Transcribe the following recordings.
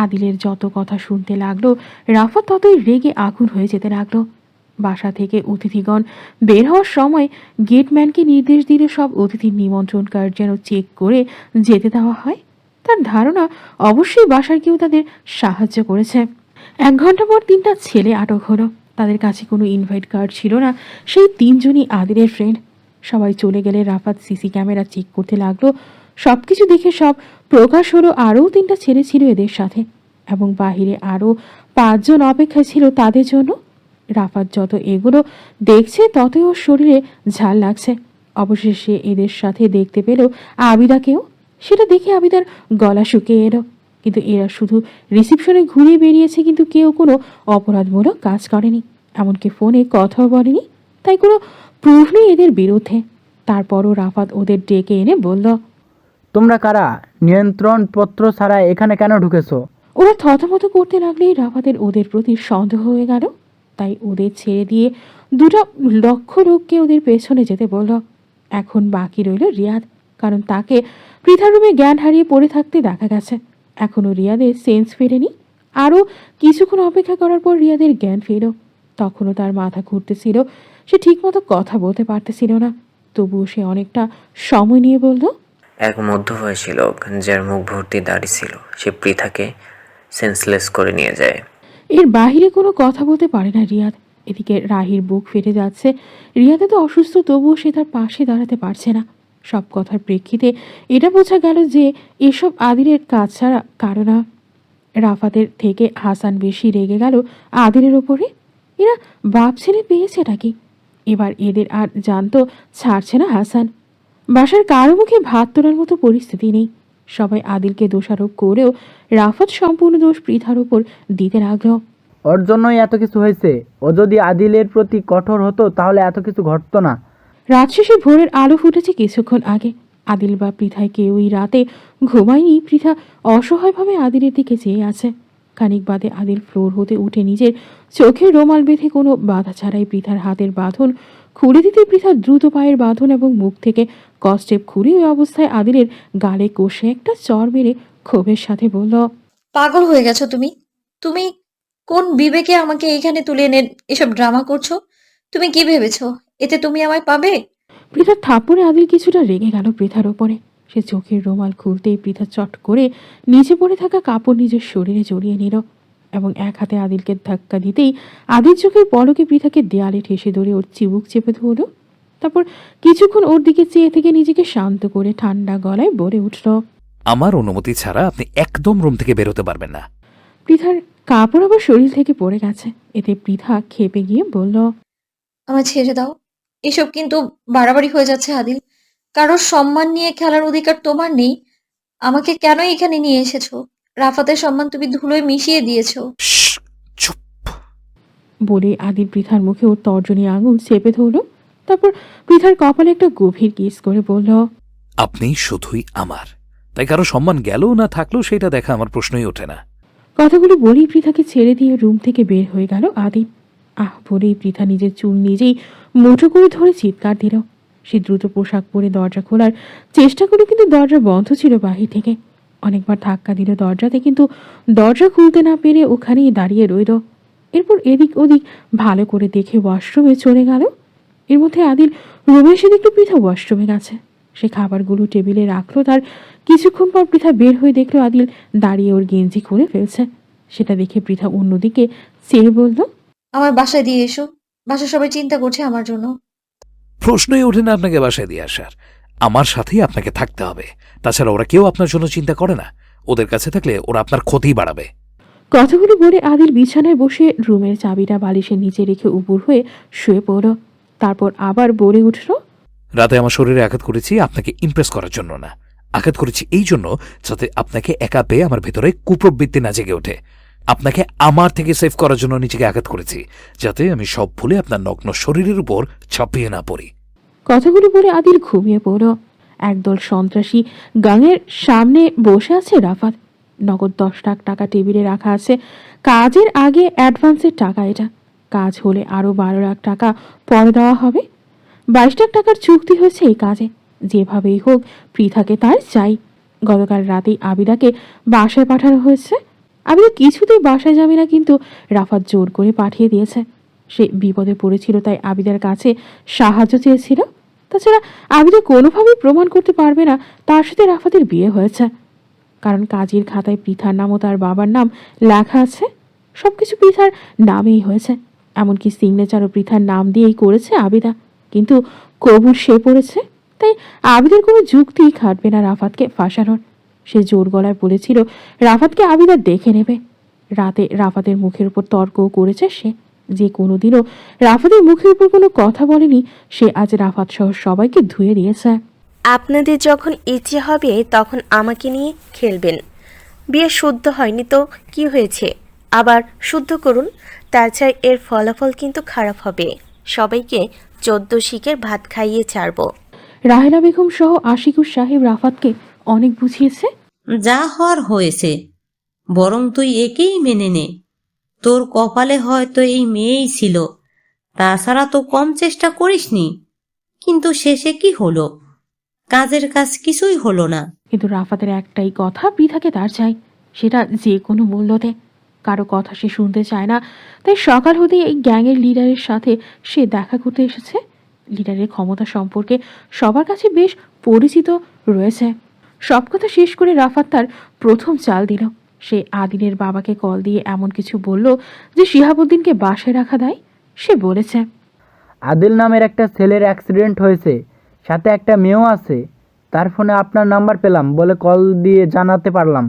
আদিলের যত কথা শুনতে লাগলো রাফাত ততই রেগে আগুন হয়ে যেতে লাগলো। বাসা থেকে অতিথিগণ বের হওয়ার সময় গেটম্যানকে নির্দেশ দিল সব অতিথির নিমন্ত্রণ কার্ড যেন চেক করে যেতে দেওয়া হয়। তার ধারণা অবশ্যই বাসার কেউ তাদের সাহায্য করেছে। 1 ঘন্টা পর 3টা ছেলে আটক হলো। তাদের কাছে কোনো ইনভাইট কার্ড ছিল না। সেই 3জনই আদিলের ফ্রেন্ড। সবাই চলে গেলে রাফাত সিসি ক্যামেরা চেক করতে লাগলো। সবকিছু দেখে সব প্রকাশ হলো আরও 3টা ছেলে ছিল এদের সাথে, এবং বাহিরে আরও 5 জন অপেক্ষায় ছিল তাদের জন্য। রাফাত যত এগুলো দেখছে ততই ওর শরীরে ঝাল লাগছে। অবশেষে এদের সাথে দেখতে পেল আবিদাকেও। সেটা দেখে আবিদার গলা শুকিয়ে এলো। কিন্তু এরা শুধু রিসিপশনে ঘুরে বেরিয়েছে, কিন্তু কেউ কোনো অপরাধমূলক কাজ করেনি, এমনকি ফোনে কথাও বলেনি। তাই কোনো প্রুফ নেই এদের বিরুদ্ধে। তারপরও রাফাত ওদের ডেকে এনে বলল, তোমরা কারা? নিয়ন্ত্রণপত্র ছাড়া এখানে কেন ঢুকেছো? ওরা থতমত করতে লাগলেই রাফাতের ওদের প্রতি সন্দেহ হয়ে গেল। তাই ওদের ছেড়ে দিয়ে 2টা লক্ষ লোককে ওদের পেছনে যেতে বলল। এখন বাকি রইল রিয়াদ, কারণ তাকে পৃথার রুমে জ্ঞান হারিয়ে পড়ে থাকতে দেখা গেছে। এখনও রিয়াদের সেন্স ফেরেনি। আরও কিছুক্ষণ অপেক্ষা করার পর রিয়াদের জ্ঞান ফেরল। তখনও তার মাথা ঘুরতেছিল, সে ঠিকমতো কথা বলতে পারতেছিল না। তবুও সে অনেকটা সময় নিয়ে বলল, এক মধ্যবয়সী লোক যার মুখ ভর্তি দাড়ি ছিল, সে পৃথাকে সেন্সলেস করে নিয়ে যায়। এর বাহিরে কোনো কথা বলতে পারে না রিয়াদ। এদিকে রাহির বুক ফেটে যাচ্ছে। রিয়াদ তো অসুস্থ, তবুও সে তার পাশে দাঁড়াতে পারছে না। সব কথার প্রেক্ষিতে এটা বোঝা গেল যে এসব আদিলের কাজ ছাড়া কারো না। রাফাতের থেকে হাসান বেশি রেগে গেল আদিলের ওপরে। এরা বাপ ছেলে পেয়েছে নাকি? এবার এদের আর জানতো ছাড়ছে না হাসান। বাসার কারো মুখে ভাত তোলার মতো পরিস্থিতি নেই। সবাই আদিলকে দোষারোপ করেও রাফাত সম্পূর্ণ দোষ পৃথার উপর দিতে লাগলো। ওর জন্যই এত কিছু হয়েছে। ও যদি আদিলের প্রতি কঠোর হতো তাহলে এত কিছু ঘটতো না। রাত শেষে ভোরের আলো ফুটেছে কিছুক্ষণ আগে। আদিল বা পৃথায় কেউই রাতে ঘুমায়নি। পৃথা অসহায়ভাবে আদিলের দিকে চেয়ে আছে। খানিক বাদে আদিল ফ্লোর হতে উঠে নিজের চোখের রুমাল বেঁধে কোনো বাধা ছাড়াই পৃথার হাতের বাঁধন খুলে দিতে পৃথা দ্রুত পায়ের বাঁধন এবং মুখ থেকে কস্টেপ খুলে ওই অবস্থায় আদিলের গালে কষে একটা চর মেরে ক্ষোভের সাথে বলল, পাগল হয়ে গেছো তুমি? তুমি কোন বিবেকে আমাকে এখানে তুলে এনে এসব ড্রামা করছো? তুমি কি ভেবেছো এতে তুমি আমায় পাবে? পৃথার থাপ্পড়ে আদিল কিছুটা রেগে গেল পৃথার ওপরে। সে চোখের রুমাল খুলতেই পৃথা চট করে নিচে পড়ে থাকা কাপড় নিজের শরীরে জড়িয়ে নিল, এবং এক হাতে আদিলকে ধাক্কা দিতেই আদিল চোখের পলকে পৃথাকে দেয়ালে ঠেসে ধরে ওর চিবুক চেপে ধরল। তারপর কিছুক্ষণ ওর দিকে চেয়ে থেকে নিজেকে শান্ত করে ঠান্ডা গলায় বলে উঠল, আমার অনুমতি ছাড়া আপনি একদম রুম থেকে বেরোতে পারবেন না। পৃথার কাপড় আবার শরীর থেকে পড়ে গেছে। এতে পৃথা খেপে গিয়ে বলল, আমায় ছেড়ে দাও। এসব কিন্তু বাড়াবাড়ি হয়ে যাচ্ছে আদিল। কারোর সম্মান নিয়ে খেলার অধিকার তোমার নেই। আমাকে কেন এখানে নিয়ে এসেছো? রাফাতের সম্মান তুমি ধুলোয় মিশিয়ে দিয়েছো। শ্শ্, চুপ। বলে আদিল পৃথার মুখে ওর তর্জনী আঙুল চেপে ধরল। তারপর পৃথার কপালে একটা গভীর কিস করে বলল, আপনি শুধুই আমার, তাই কারো সম্মান গেলেও না থাকলেও সেটা দেখা আমার প্রশ্নই ওঠে না। কথাগুলো বলেই পৃথাকে ছেড়ে দিয়ে রুম থেকে বের হয়ে গেল আদিল। আহ বলেই পৃথা নিজের চুল নিজেই মুঠো করে ধরে চিৎকার দিল। সে দ্রুত পোশাক পরে দরজা খোলার চেষ্টা করল, কিন্তু দরজা বন্ধ ছিল বাহির থেকে। অনেকবার ধাক্কা দিল দরজাতে, কিন্তু দরজা খুলতে না পেরে ওখানেই দাঁড়িয়ে রইল। এরপর এদিক ওদিক ভালো করে দেখে ওয়াশরুমে চলে গেল। এর মধ্যে আদিল রুমে এসে দেখল পৃথা ওয়াশরুমে গেছে। সে খাবারগুলো টেবিলে রাখলো। তার কিছুক্ষণ পর পৃথা বের হয়ে দেখলো আদিল দাঁড়িয়ে ওর গেঞ্জি খুলে ফেলছে। সেটা দেখে পৃথা অন্যদিকে চেয়ে বলল, আমার বাসায় দিয়ে এসো। বাসায় সবাই চিন্তা করছে আমার জন্য। প্রশ্নই ওঠে না আপনাকে বাসায় দিয়ে আসার। আমার সাথেই আপনাকে থাকতে হবে। তাছাড়া ওরা কেউ আপনার জন্য চিন্তা করে না। ওদের কাছে থাকলে ওরা আপনার ক্ষতি বাড়াবে। কথাগুলো বলে আদিল বিছানায় বসে রুমের চাবিটা বালিশের নিচে রেখে উপর হয়ে শুয়ে পড়ল। তারপর আবার বলে উঠল, রাতে আমার শরীরে আঘাত করেছি আপনাকে ইমপ্রেস করার জন্য না। আঘাত করেছি এই জন্য যাতে আপনাকে একা পেয়ে আমার ভেতরে কুপ্রবৃত্তি না জেগে ওঠে। আপনাকে আমার থেকে সেভ করার জন্য নিজেকে আঘাত করেছি, যাতে আমি সব ভুলে আপনার নগ্ন শরীরের উপর ছাপিয়ে না পড়ি। কথাগুলো বলে আদিল ঘুমিয়ে পড়ল। একদল সন্ত্রাসী গাঙের সামনে বসে আছে রাফাত। নগদ 10 লাখ টাকা টেবিলে রাখা আছে। কাজের আগে অ্যাডভান্সের টাকা এটা। কাজ হলে আরও 12 লাখ টাকা পরে দেওয়া হবে। 22 লাখ টাকার চুক্তি হয়েছে এই কাজে। যেভাবেই হোক পৃথাকে তার চাই। গতকাল রাতেই আবিদাকে বাসায় পাঠানো হয়েছে। আবিদা কিছুতেই বাসায় যাবে না, কিন্তু রাফাত জোর করে পাঠিয়ে দিয়েছে। সে বিপদে পড়েছিল, তাই আবিদার কাছে সাহায্য চেয়েছিল। তাছাড়া আবিদা কোনোভাবেই প্রমাণ করতে পারবে না তার সাথে রাফাতের বিয়ে হয়েছে, কারণ কাজের খাতায় পৃথার নাম ও তার বাবার নাম লেখা আছে। সবকিছু পৃথার নামেই হয়েছে, এমনকি সিগনেচারও পৃথার নাম দিয়েই করেছে আবিদা। কিন্তু কবুল সে পড়েছে, তাই আবিদার কোনো যুক্তি খাটবে না রাফাতকে ফাঁসানোর। সে জোর গলায় বলেছিল রাফাতকে আবিদা দেখে নেবে। রাতে রাফাতের মুখের উপর তর্কও করেছে সে, যে কোনোদিনও রাফাতের মুখের উপর কোনো কথা বলেনি, সে আজ রাফাত সহ সবাইকে ধুয়ে দিয়েছে। আপনাদের যখন ইচ্ছে হবে তখন আমাকে নিয়ে খেলবেন। বিয়ে শুদ্ধ হয়নি তো কি হয়েছে, আবার শুদ্ধ করুন। তাছাড়া এর ফলাফল কিন্তু খারাপ হবে। সবাইকে 14 শিকের ভাত খাইয়ে ছাড়ব। রাহেলা বেগম সহ আশিকুর সাহেব রাফাতকে অনেক বুঝিয়েছে। যা হওয়ার হয়েছে, বরং তুই একেই মেনে নে। তোর কপালে হয়তো এই মেয়েই ছিল, তাছাড়া তো কম চেষ্টা করিসনি। কিন্তু শেষে কি হলো? কাজের কাজ কিছুই হলো না। কিন্তু রাফাতের একটাই কথা, পৃথাকে তার চাই, সেটা যে কোনো মূল্যতে। কারো কথা সে শুনতে চায় না, তাই সকাল হতেই এই গ্যাংয়ের লিডারের সাথে সে দেখা করতে এসেছে। লিডারের ক্ষমতা সম্পর্কে সবার কাছে বেশ পরিচিত রয়েছে। সব কথা শেষ করে রাফাত তার প্রথম চাল দিল। সে আদিলের বাবাকে কল দিয়ে এমন কিছু বলল যে শিহাবুদ্দিনকে বাসায় রাখা দেয়। সে বলেছে, আদিল নামের একটা ছেলের অ্যাক্সিডেন্ট হয়েছে, সাথে একটা মেয়েও আছে। তার ফোনে আপনার নাম্বার পেলাম বলে কল দিয়ে জানাতে পারলাম।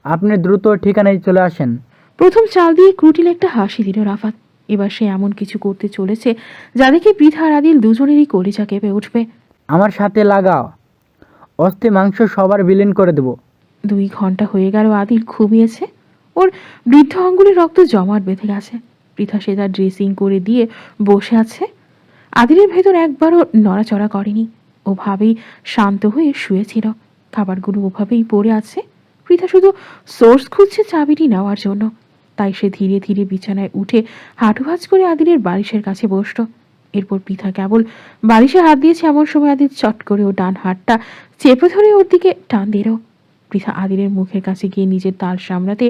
আপনি দ্রুত ঠিকানায় চলে আসেন। প্রথম চাল দিয়ে ক্রুটিল একটা হাসি দিল রাফাত। এবার সে এমন কিছু করতে চলেছে যা দেখে পৃথা আর আদিল দুজনেরই কলিজা কেঁপে উঠবে। আমার সাথে লাগাও, অস্থি মাংস সবার বিলীন করে দেব। 2 ঘন্টা হয়ে গেল আদিল ঘুমিয়েছে। ওর বৃদ্ধ আঙ্গুলে রক্ত জমাট বেঁধে গেছে। পৃথা সে তার ড্রেসিং করে দিয়ে বসে আছে। আদিলের ভেতর একবারও নড়াচড়া করেনি, ওভাবেই শান্ত হয়ে শুয়েছিল। খাবারগুলো ওভাবেই পড়ে আছে। পৃথা শুধু সোর্স খুঁজছে চাবিটি নেওয়ার জন্য। তাই সে ধীরে ধীরে বিছানায় উঠে হাঁটু ভাঁজ করে আদিলের বালিশের কাছে বসল। এরপর পৃথা কেবল বালিশে হাত দিয়েছে, এমন সময় আদিল চট করে ওর ডান হাতটা চেপে ধরে ওর দিকে টান দিল। পৃথা আদিলের মুখের কাছে গিয়ে নিজের তাল সামলাতে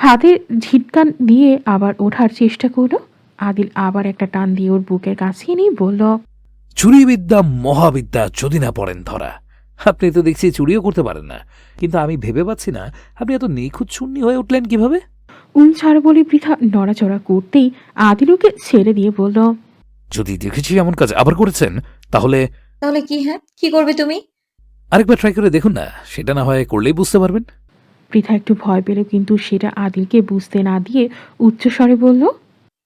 হাতের ঝিটকান দিয়ে আবার ওঠার চেষ্টা করলো। আদিল আবার একটা টান দিয়ে ওর বুকের কাছে নিয়ে বলল, চুরিবিদ্যা মহাবিদ্যা যদি না পড়েন ধরা। আপনি তো দেখছি চুরিও করতে পারেন না, কিন্তু আমি ভেবে পাচ্ছি না আপনি এত নিখুঁত শূন্য হয়ে উঠলেন কিভাবে। ছাড় বলে পৃথা নড়াচড়া করতেই আদিল ওকে ছেড়ে দিয়ে বলল, যদি দেখেছি এমন কাজ আবার করেছেন তাহলে তাহলে কি? হ্যাঁ, কি করবে তুমি? আরেকবার ট্রাই করে দেখুন না, সেটা না হয় করলেই বুঝতে পারবেন। পৃথা একটু ভয় পেল, কিন্তু সেটা আদিলকে বুঝতে না দিয়ে উচ্চস্বরে বলল,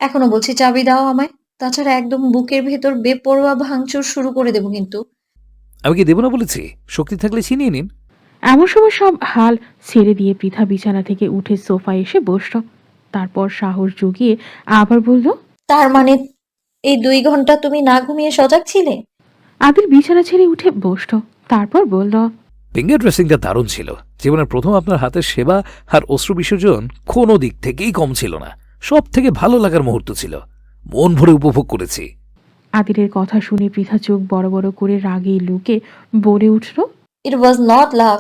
এখনো বলছি চাবি দাও আমায়, তাছাড়া একদম বুকের ভেতর বেপরোয়া ভাঙচুর শুরু করে দেবো কিন্তু। আমি কি দেব না বলেছি? শক্তি থাকলে ছিনিয়ে নিন। এমন সময় সব হাল ছেড়ে দিয়ে পৃথা বিছানা থেকে উঠে সোফায় এসে বসল। তারপর সাহস জুগিয়ে আবার বলল, তার মানে এই 2 ঘন্টা তুমি না ঘুমিয়ে সজাগ ছিলে? আদিল বিছানা ছেড়ে উঠে বসল। তারপর বলল, ফিঙ্গার ড্রেসিংটা দারুণ ছিল। জীবনের প্রথম আপনার হাতের সেবা আর অশ্রু বিসর্জন কোনো দিক থেকেই কম ছিল না। সব থেকে ভালো লাগার মুহূর্ত ছিল, মন ভরে উপভোগ করেছি। আদিলের কথা শুনে পৃথা চোখ বড় বড় করে রাগে লুকে বলে উঠল, ইট was not love,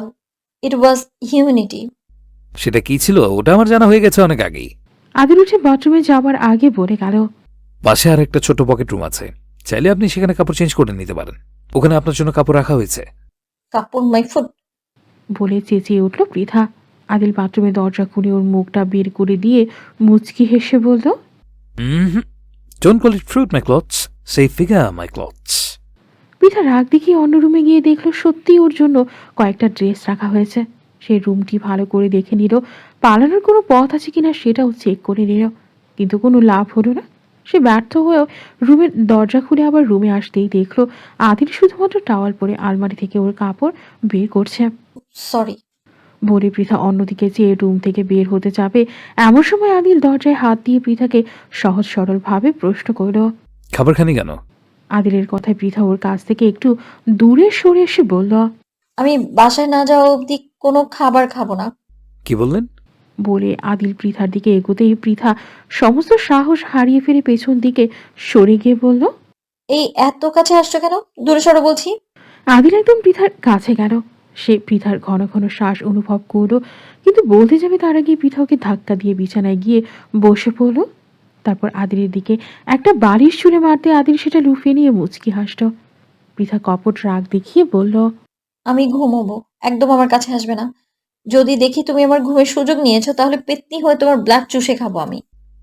it was humanity. সেটা কি ছিল ওটা আমার জানা হয়ে গেছে অনেক আগেই। আদিল উঠে বাথরুমে যাবার আগে বলে গেল, পাশে আর একটা ছোট পকেট রুম আছে, চাইলে আপনি সেখানে কাপড় চেঞ্জ করে নিতে পারেন। ওখানে আপনার জন্য কাপড় রাখা হয়েছে। কাপড় মাই ফুট। বলে চেঁচিয়ে উঠল পৃথা। আদিল বাথরুমে দরজা খুলে ওর মুখটা বের করে দিয়ে মুচকি হেসে বলল, don't call it fruit my clothes, say figure my clothes. Pritha রাগ দেখিয়ে অন্য রুমে গিয়ে দেখলো সত্যি ওর জন্য কয়েকটা ড্রেস রাখা হয়েছে। সেই রুমটি ভালো করে দেখে নিল, পালানোর কোনো পথ আছে কিনা সেটাও চেক করে নিল, কিন্তু কোনো লাভ হলো না। সে ব্যর্থ হয়েও রুমের দরজা খুলে আবার রুমে আসতেই দেখলো আদিল শুধুমাত্র টাওয়াল পরে আলমারি থেকে ওর কাপড় বের করছে। সরি। বলে পৃথা অন্যদিকে চেয়ে রুম থেকে বের হতে যাবে, এমন সময় আদিল দরজায় হাত দিয়ে পৃথাকে সহজ সরল ভাবে প্রশ্ন করল, খাবার খানি কেন? আদিলের কথায় পৃথা ওর কাছ থেকে একটু দূরে সরে এসে বলল, আমি বাসায় না যাওয়া অবধি কোনো খাবার খাবো না। কি বললেন? বলে আদিল পৃথার দিকে এগোতেই পৃথা সমস্ত সাহস হারিয়ে ফেলে পেছন দিকে সরে গিয়ে বলল, এই এত কাছে আসছো কেন? দূরে সরো বলছি। আদিল একদম পৃথার কাছে গেল। সে পৃথার ঘন ঘন শ্বাস অনুভব করল, কিন্তু বলতে যাবে তার আগে পৃথাকে ধাক্কা দিয়ে বিছানায় গিয়ে বসে পড়ল। তারপর আদিলের দিকে একটা বালিশ ছুঁড়ে মারতে আদিল সেটা লুফিয়ে নিয়ে মুচকি হাসল। পৃথা কপট রাগ দেখিয়ে বলল, আমি ঘুমোবো, একদম আমার কাছে আসবে না। যদি দেখি তুমি আমার ঘুমের সুযোগ নিয়েছো, তাহলে পেত্নী হয়ে তোমার ব্লাড চুষে খাবো আমি।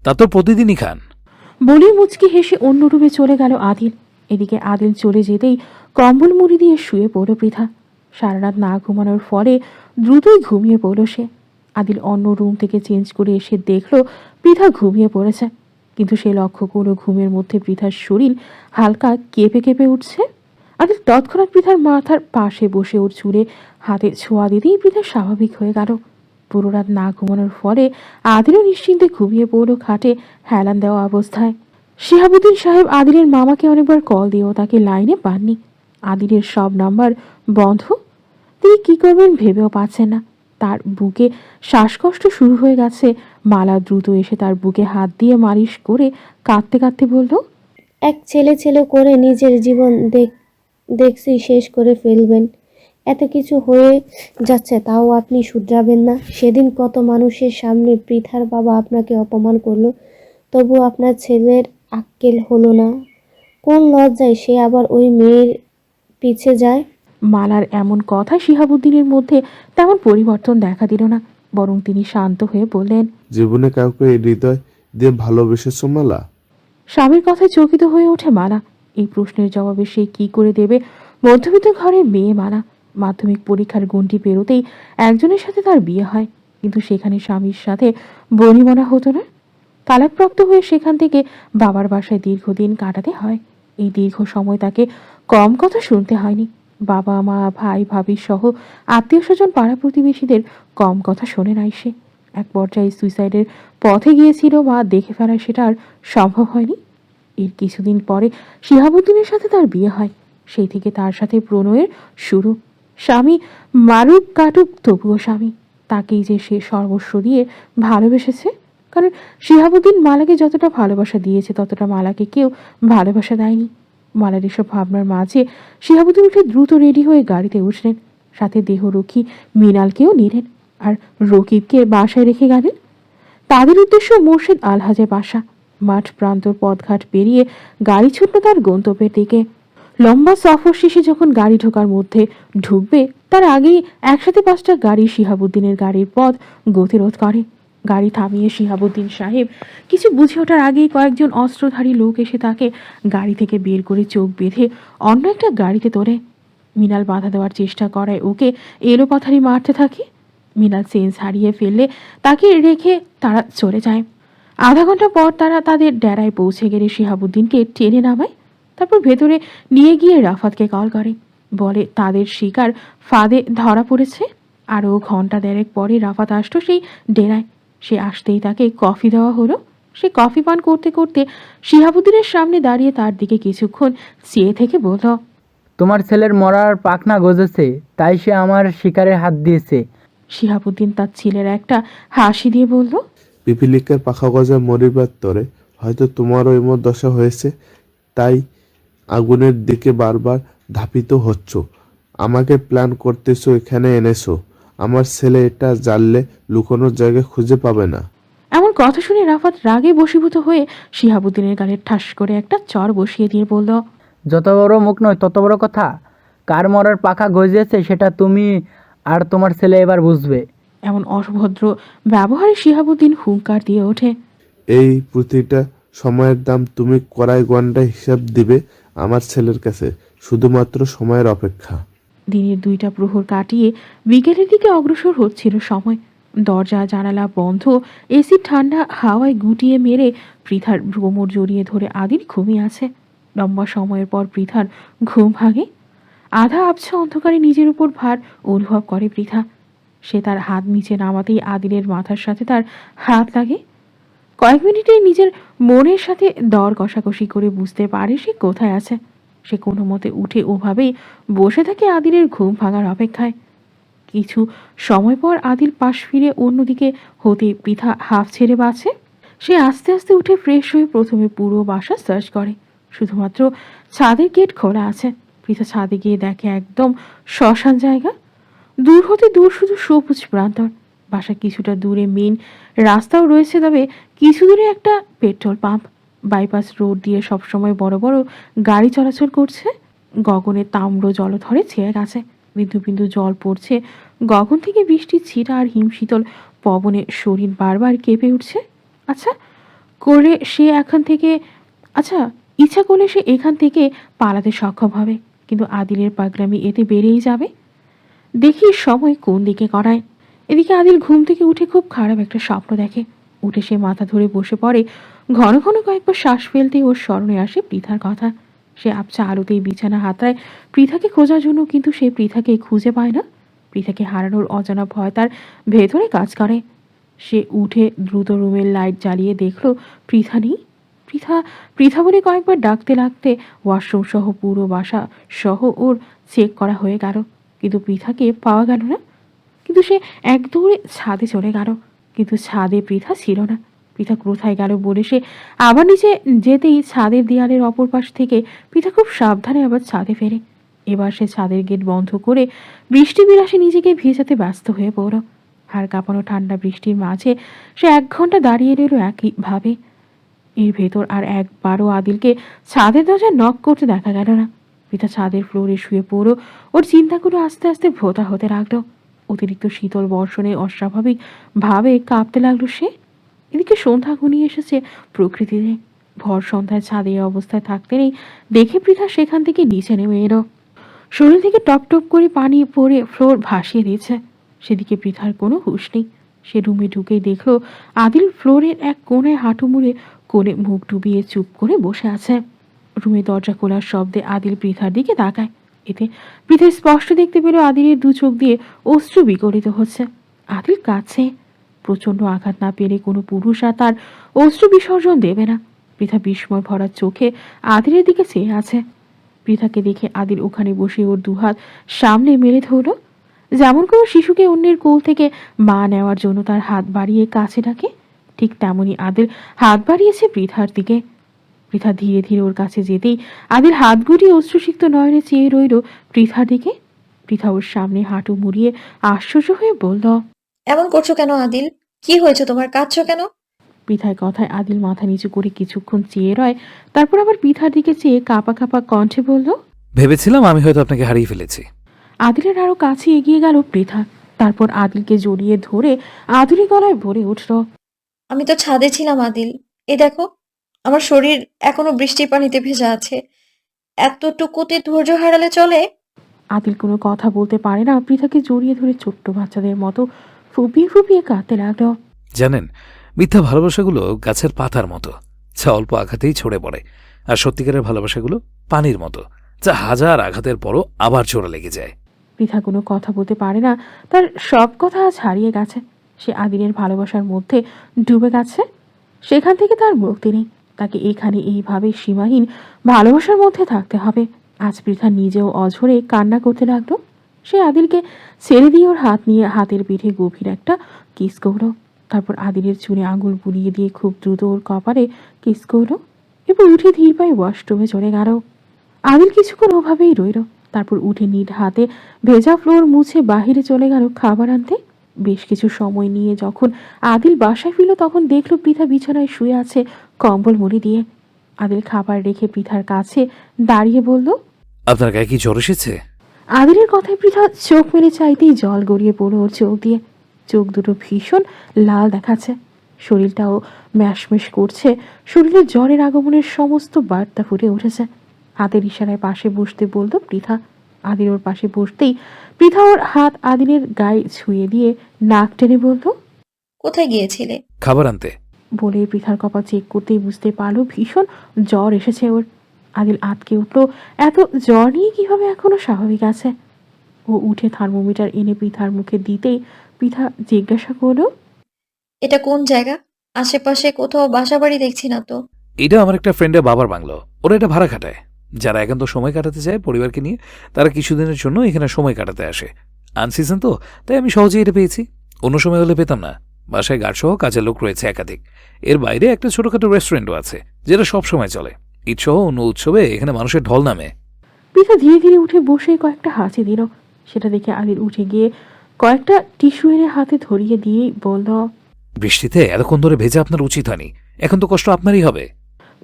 তা তো প্রতিদিনই খান। বলে মুচকি হেসে অন্য রুমে চলে গেল আদিল। এদিকে আদিল চলে যেতেই কম্বল মুড়ি দিয়ে শুয়ে পড়ল পৃথা। সারা রাত না ঘুমানোর ফলে দ্রুতই ঘুমিয়ে পড়ল সে। আদিল অন্য রুম থেকে চেঞ্জ করে এসে দেখল পৃথা ঘুমিয়ে পড়েছে, কিন্তু সে লক্ষ্য করল ঘুমের মধ্যে পৃথার শরীর হালকা কেঁপে কেঁপে উঠছে। আদিল তৎক্ষণাৎ পৃথার মাথার পাশে বসে ওর চুলে হাতে ছোঁয়া দিতেই পৃথা স্বাভাবিক হয়ে গেল। পুরো রাত না ঘুমানোর ফলে আদিলও নিশ্চিন্তে ঘুমিয়ে পড়ল খাটে হেলান দেওয়া অবস্থায়। শিহাবুদ্দিন সাহেব আদিলের মামাকে অনেকবার কল দিয়েও তাকে লাইনে পাননি। আদিলের সব নাম্বার বন্ধ। তিনি কি করবেন ভেবেও পাচ্ছেন না। তার বুকে শ্বাসকষ্ট শুরু হয়ে গেছে। মালা দ্রুত এসে তার বুকে হাত দিয়ে মালিশ করে কাঁদতে কাঁদতে বলল, এক ছেলে ছেলে করে নিজের জীবন দেখছি শেষ করে ফেলবেন। এত কিছু হয়ে যাচ্ছে তাও আপনি শুধরাবেন না। সেদিন কত মানুষের সামনে পৃথার বাবা আপনাকে অপমান করলো, তবু আপনার ছেলের আক্কেল হলো না। কোন লজ্জায় সে আবার ওই মেয়ের পিছে যায়? মালার এমন কথা শিহাবুদ্দিনের মধ্যে তেমন পরিবর্তন দেখা দিল না, বরং তিনি শান্ত হয়ে বললেন, জীবনে কাউকে এই হৃদয় দিয়ে ভালোবেসেছ মালা? স্বামীর কথায় চকিত হয়ে ওঠে মালা। এই প্রশ্নের জবাবে সে কি করে দেবে? মধ্যবিত্ত ঘরের মেয়ে মালা। মাধ্যমিক পরীক্ষার গুণটি পেরোতেই একজনের সাথে তার বিয়ে হয়, কিন্তু সেখানে স্বামীর সাথে বনিবনা হতো না। তালাকপ্রাপ্ত হয়ে সেখান থেকে বাবার বাসায় দীর্ঘদিন কাটাতে হয়। এই দীর্ঘ সময় তাকে কম কথা শুনতে হয়নি। বাবা মা ভাই ভাবি সহ আত্মীয় স্বজন পাড়া প্রতিবেশীদের কম কথা শোনে নাই সে। এক পর্যায়ে সুইসাইডের পথে গিয়েছিল বা দেখে ফেলা সেটা আর সম্ভব হয়নি। এর কিছুদিন পরে শিহাবুদ্দিনের সাথে তার বিয়ে হয়। সেই থেকে তার সাথে প্রণয়ের শুরু। স্বামী মারুক কাটুক তবুও স্বামী। তাকেই যে সে সর্বস্ব দিয়ে ভালোবেসেছে। কারণ শিহাবুদ্দিন মালাকে যতটা ভালোবাসা দিয়েছে ততটা মালাকে কেউ ভালোবাসা দেয়নি। মালার এসব ভাবনার মাঝে শিহাবুদ্দিন উঠে দ্রুত রেডি হয়ে গাড়িতে উঠলেন। সাথে দেহরক্ষী মৃণালকেও নিলেন আর রকিবকে বাসায় রেখে গেলেন। তাদের উদ্দেশ্য মুর্শিদ আলহাজের বাসা। মাঠ প্রান্তর পথঘাট পেরিয়ে গাড়ি ছুটল তার গন্তব্যের দিকে। লম্বা সফর শেষে যখন গাড়ি ঢোকার মধ্যে ঢুকবে তার আগেই একসাথে 5টা গাড়ি শিহাবুদ্দিনের গাড়ির পথ গতিরোধ করে। গাড়ি থামিয়ে শিহাবুদ্দিন সাহেব কিছু বুঝে ওঠার আগেই কয়েকজন অস্ত্রধারী লোক এসে তাকে গাড়ি থেকে বের করে চোখ বেঁধে অন্য একটা গাড়িতে তোলে। মৃণাল বাধা দেওয়ার চেষ্টা করায় ওকে এলোপাথারি মারতে থাকে। মৃণাল সেন্স হারিয়ে ফেললে তাকে রেখে তারা চলে যায়। আধা ঘন্টা পর তারা তাদের ডেরায় পৌঁছে গেলে শিহাবুদ্দিনকে টেনে নামায়। তারপর ভেতরে নিয়ে গিয়ে রাফাতকে কল করে, বলে তাদের শিকার ফাঁদে ধরা পড়েছে। আরও ঘন্টা দেড়েক পরে রাফাত আসতো সেই ডেরায়। সে আসতেই তাকে কফি দেওয়া হলো। সে কফি পান করতে করতে শিহাবুদ্দিনের সামনে দাঁড়িয়ে তার দিকে কিছুক্ষণ চেয়ে থেকে বলল, তোমার ছেলের মরার পাখনা গজেছে, তাই সে আমার শিকারে হাত দিয়েছে। শিহাবুদ্দিন তার ছেলের একটা হাসি দিয়ে বলল, পিপিলিকার পাখা গজা মরিবার তরে হয়তো তোমারও এমন দশা হয়েছে, তাই আগুনের দিকে বারবার ধাপিত হচ্ছ। আমাকে প্ল্যান করতেছো, এখানে এনেছো। আমার ছেলে এটা জানলে লুকোনোর জায়গা খুঁজে পাবে না। এমন কথা শুনে রাফাত রাগে বশীভূত হয়ে শিহাবুদ্দিনের গালে ঠাস করে একটা চর বসিয়ে দিয়ে বলল, যত বড় মুখ নয় তত বড় কথা। কার মরার পাখা গজিয়েছে সেটা তুমি আর তোমার ছেলে এবার বুঝবে। এমন অভদ্র ব্যবহারে শিহাবুদ্দিন হুঙ্কার দিয়ে ওঠে, এই প্রতিটা সময়ের দাম তুমি কড়াই গন্ডায় হিসাব দিবে আমার ছেলের কাছে। শুধুমাত্র সময়ের অপেক্ষা। দিনের 2টা প্রহর কাটিয়ে বিকেলের দিকে অগ্রসর হচ্ছিল সময়। দরজা জানালা বন্ধ, এসি ঠান্ডা হাওয়ায় গুটিয়ে মেরে পৃথার ভ্রমর জড়িয়ে ধরে আদিল ঘুমিয়ে আছে। লম্বা সময়ের পর পৃথার ঘুম ভাঙে। আধা আবছা অন্ধকারে নিজের উপর ভার অনুভব করে পৃথা। সে তার হাত নিচে নামাতেই আদিলের মাথার সাথে তার হাত লাগে। কয়েক মিনিটে নিজের মনের সাথে দর কষাকষি করে বুঝতে পারে সে কোথায় আছে। সে কোনো মতে উঠে ওভাবেই বসে থাকে আদিলের ঘুম ভাঙার অপেক্ষায়। কিছু সময় পর আদিল পাশ ফিরে অন্যদিকে হতে পৃথা হাফ ছেড়ে বাঁচে। সে আস্তে আস্তে উঠে ফ্রেশ হয়ে প্রথমে পুরো বাসা সার্চ করে। শুধুমাত্র ছাদের গেট খোলা আছে। পৃথা ছাদে গিয়ে দেখে একদম শ্মশান জায়গা। দূর হতে দূর শুধু সবুজ প্রান্তর। বাসা কিছুটা দূরে মেন রাস্তাও রয়েছে, তবে কিছু দূরে একটা পেট্রোল পাম্প। বাইপাস রোড দিয়ে সবসময় বড় বড় গাড়ি চলাচল করছে। গগনে তাম্র জলধরে ছেয়ে গেছে, বিন্দু বিন্দু জল পড়ছে গগন থেকে। বৃষ্টির ছিটা আর হিমশীতল পবনে শরীর বারবার কেঁপে উঠছে। আচ্ছা করে সে এখান থেকে আচ্ছা ইচ্ছা করলে সে এখান থেকে পালাতে সক্ষম হবে, কিন্তু আদিলের পাগলামি এতে বেড়েই যাবে। দেখি সময় কোন দিকে করায়। এদিকে আদিল ঘুম থেকে উঠে খুব খারাপ একটা স্বপ্ন দেখে। উঠে সে মাথা ধরে বসে পড়ে। ঘন ঘন কয়েকবার শ্বাস ফেলতেই ওর স্মরণে আসে পৃথার কথা। সে আবছা আলোতেই বিছানা হাতড়ায় পৃথাকে খোঁজার জন্য, কিন্তু সে পৃথাকে খুঁজে পায় না। পৃথাকে হারানোর অজানা ভয় তার ভেতরে কাজ করে। সে উঠে দ্রুত রুমের লাইট জ্বালিয়ে দেখল পৃথা নেই। পৃথা পৃথা বলে কয়েকবার ডাকতে লাগতে ওয়াশরুম সহ পুরো বাসা সহ ওর চেক করা হয়ে গেল, কিন্তু পৃথাকে পাওয়া গেল না। কিন্তু সে এক দৌড়ে ছাদে চলে গেল, কিন্তু ছাদে পৃথা ছিল না। পৃথা কোথায় গেল বলে সে আবার নিচে যেতেই ছাদের দেয়ালের অপর পাশ থেকে পৃথা খুব সাবধানে আবার ছাদে ফেরে। এবার সে ছাদের গেট বন্ধ করে বৃষ্টি বিলাসে নিজেকে ভেজাতে ব্যস্ত হয়ে পড়ল। হাড় কাঁপানো ঠান্ডা বৃষ্টির মাঝে সে 1 ঘন্টা দাঁড়িয়ে রইল একইভাবে। এর ভেতর আর একবারও আদিলকে ছাদের দরজায় নক করতে দেখা গেল না। পৃথা ছাদের ফ্লোরে শুয়ে পড়ল। ওর চিন্তাগুলো আস্তে আস্তে ভোতা হতে লাগলো। অতিরিক্ত শীতল বর্ষণে অস্বাভাবিক ভাবে কাঁপতে লাগলো সে। এদিকে সন্ধ্যা ঘনিয়ে এসেছে প্রকৃতিতে। ভর সন্ধ্যায় ছাদে এই অবস্থায় থাকতে নেই দেখে পৃথা সেখান থেকে নিচে নেমে এলো। শরীর থেকে টপ টপ করে পানি পড়ে ফ্লোর ভাসিয়ে দিয়েছে। সেদিকে পৃথার কোনো হুঁশ নেই। সে রুমে ঢুকেই দেখলো আদিল ফ্লোরের এক কোণায় হাঁটু মুড়ে কোণে মুখ ডুবিয়ে চুপ করে বসে আছে। রুমে দরজা খোলার শব্দে আদিল পৃথার দিকে তাকায়। এতে পৃথা স্পষ্ট দেখতে পেল আদিলের 2 চোখ দিয়ে অশ্রু বিগলিত হচ্ছে। আদিল কাছে। প্রচণ্ড আঘাত না পেলে কোনো পুরুষ আর তার অশ্রু বিসর্জন দেবে না। পৃথা বিস্ময় ভরা চোখে আদিলের দিকে চেয়ে আছে। পৃথাকে দেখে আদিল ওখানে বসে ওর 2 হাত সামনে মেলে ধরল, যেমন কোনো শিশুকে অন্যের কোল থেকে মা নেওয়ার জন্য তার হাত বাড়িয়ে কাছে ডাকে। ঠিক তেমনি আদিল হাত বাড়িয়েছে পৃথার দিকে। পৃথা ধীরে ধীরে ওর কাছে যেতেই আদিল হাত গুটিয়ে অশ্রুসিক্ত নয়নে চেয়ে রইল পৃথার দিকে। পৃথা ওর সামনে হাঁটু মুড়িয়ে আশ্চর্য হয়ে বলল, এমন করছো কেন আদিল? কি হয়েছে তোমার? কাঁদছো কেন? পৃথার কথায় আদিল মাথা নিচু করে কিছুক্ষণ চেয়ে রয়, তারপর আবার পৃথার দিকে চেয়ে কাঁপা কাঁপা কণ্ঠে বলল, ভেবেছিলাম আমি হয়তো আপনাকে হারিয়ে ফেলেছি। আদিলের আরো কাছে এগিয়ে গেল পৃথা। তারপর আদিলকে জড়িয়ে ধরে আদুরি গলায় ভরে উঠল, আমি তো ছাদে ছিলাম আদিল। এই দেখো, আমার শরীর এখনো বৃষ্টির পানিতে ভেজা আছে। এতটুকুতে ধৈর্য হারালে চলে? আদিল কোনো কথা বলতে পারে না। পৃথাকে জড়িয়ে ধরে ছোট্ট বাচ্চাদের মতো ফুপিয়ে ফুপিয়ে কাঁদতে লাগলো। জানেন, মিথ্যা ভালোবাসাগুলো গাছের পাতার মতো, যা অল্প আঘাতেই ছড়ে পড়ে। আর সত্যিকারের ভালোবাসাগুলো পানির মতো, যা হাজার আঘাতের পরও আবার জোড়া লেগে যায়। পৃথা কোনো কথা বলতে পারে না। তার সব কথা আজ হারিয়ে গেছে। সে আদিলের ভালোবাসার মধ্যে ডুবে গেছে। সেখান থেকে তার মুক্তি নেই। তাকে এখানে এইভাবে সীমাহীন ভালোবাসার মধ্যে থাকতে হবে। আজ পৃথা নিজেও অঝরে কান্না করতে লাগলো। সে আদিলকে ছেড়ে দিয়ে ওর হাত নিয়ে হাতের পিঠে গভীর একটা কিস করলো। তারপর আদিলের চুলে আঙুল বুলিয়ে দিয়ে খুব দ্রুত ওর কপালে কিস করলো এবং উঠে ধীর পায়ে ওয়াশরুমে চলে গেল। আদিল কিছুক্ষণ ওভাবেই রইল। তারপর উঠে নিজ হাতে ভেজা ফ্লোর মুছে বাহিরে চলে গেল খাবার আনতে। বেশ কিছু সময় নিয়ে যখন আদিল বাসায় ফিরল, তখন দেখল পৃথা বিছানায় শুয়ে আছে কম্বল মুড়ি দিয়ে। আদিল খাবার রেখে পৃথার কাছে দাঁড়িয়ে বলল, আপনার গায়ে কি জ্বর এসেছে? আদিলের কথায় পৃথা চোখ মেলে চাইতেই জল গড়িয়ে পড়ল ওর চোখ দিয়ে। চোখ দুটো ভীষণ লাল দেখাচ্ছে। শরীরটাও ম্যাশমেশ করছে। শরীরে জ্বরের আগমনের সমস্ত বার্তা ফুটে উঠেছে। হাতের ইশারায় পাশে বসতে বলল পৃথা। আদিল ওর পাশে বসতেই পৃথা ওর হাত আদিলের গায়ে ছুঁয়ে দিয়ে নাক টেনে বলল, কোথায় গিয়েছিলে? খাবার আনতে। বলে পৃথার কপাল চেক করতেই বুঝতে পারলো ভীষণ জ্বর এসেছে ওর। আদিল আতকে উঠল। এত জ্বর নিয়ে কিভাবে এখনো স্বাভাবিক আছে? ও উঠে থার্মোমিটার এনে পৃথার মুখে দিতেই পৃথা জিজ্ঞাসা করলো, এটা কোন জায়গা? আশেপাশে কোথাও বাসা বাড়ি দেখছি না তো। এটা আমার একটা ফ্রেন্ডের বাবার বাংলো। ওরা এটা ভাড়া খাটায়। যারা একান্ত সময় কাটাতে চায় পরিবারকে নিয়ে, তারা কিছুদিনের জন্য এখানে সময় কাটাতে আসে। আনসিজন তো, তাই আমি সহজেই এটা পেয়েছি। অন্য সময় হলে পেতাম না। বাসায় গার্ড সহ কাজের লোক রয়েছে একাধিক। এর বাইরে একটা ছোটখাটো রেস্টুরেন্টও আছে, যেটা সব সময় চলে। ঈদ সহ অন্য উৎসবে এখানে মানুষের ঢল নামে। পৃথা ধীরে ধীরে উঠে বসে কয়েকটা হাঁচি দিল। সেটা দেখে আদিল উঠে গিয়ে কয়েকটা টিস্যু এনে হাতে ধরিয়ে দিয়েই বলল। বৃষ্টিতে এতক্ষণ ধরে ভেজা আপনার উচিত হয়নি, এখন তো কষ্ট আপনারই হবে।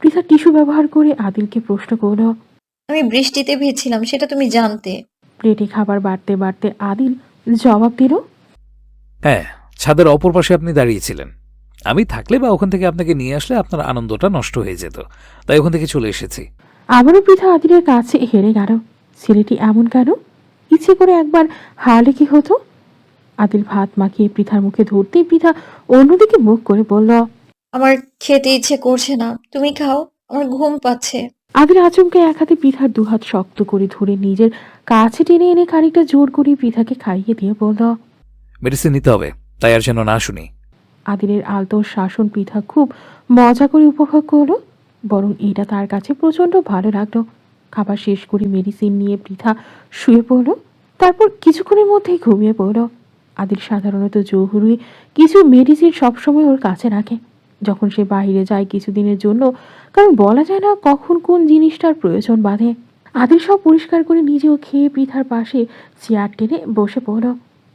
পৃথা টিস্যু ব্যবহার করে আদিলকে প্রশ্ন করল। আমি বৃষ্টিতে ভিজছিলাম, সেটা তুমি জানতে। প্লেটে খাবার বাড়তে বাড়তে আদিল জবাব দিল। হ্যাঁ, ছাদের অপর পাশে আপনি দাঁড়িয়েছিলেন। আমি থাকলে বা ওখান থেকে আপনাকে নিয়ে আসলে আপনার আনন্দটা নষ্ট হয়ে যেত, তাই ওখান থেকে চলে এসেছি। আবারও পৃথা আদিলের কাছে হেরে গেল। ছেলেটি এমন কেন? ইচ্ছে করে একবার হারলে কি হতো? আদিল ভাত মাখিয়ে পৃথার মুখে ধরতেই পৃথা অন্যদিকে মুখ করে বলল। আমার খেতে ইচ্ছে করছে না, তুমি খাও, আমার ঘুম পাচ্ছে। আদিল আচমকে এক হাতে পৃথার দুহাত শক্ত করে ধরে নিজের কাছে টেনে এনে খানিকটা জোর করে পৃথাকে খাইয়ে দিয়ে বলল। মেডিসিন নিতে হবে, তাই আর যেন না শুনি। আদিলের আলতো শাসন পৃথা খুব মজা করে উপভোগ করলো, বরং এটা তার কাছে প্রচন্ড ভালো লাগলো। খাবার শেষ করে মেডিসিন নিয়ে পৃথা শুয়ে পড়ল, তারপর কিছুক্ষণের মধ্যেই ঘুমিয়ে পড়ল। আদিল সাধারণত জহুরি কিছু মেডিসিন সবসময় ওর কাছে রাখে যখন সে বাইরে যায় কিছুদিনের জন্য, কারণ বলা যায় না কখন কোন জিনিসটার প্রয়োজন বাঁধে। আদিল সব পরিষ্কার করে নিজেও খেয়ে পৃথার পাশে চেয়ার টেনে বসে পড়ল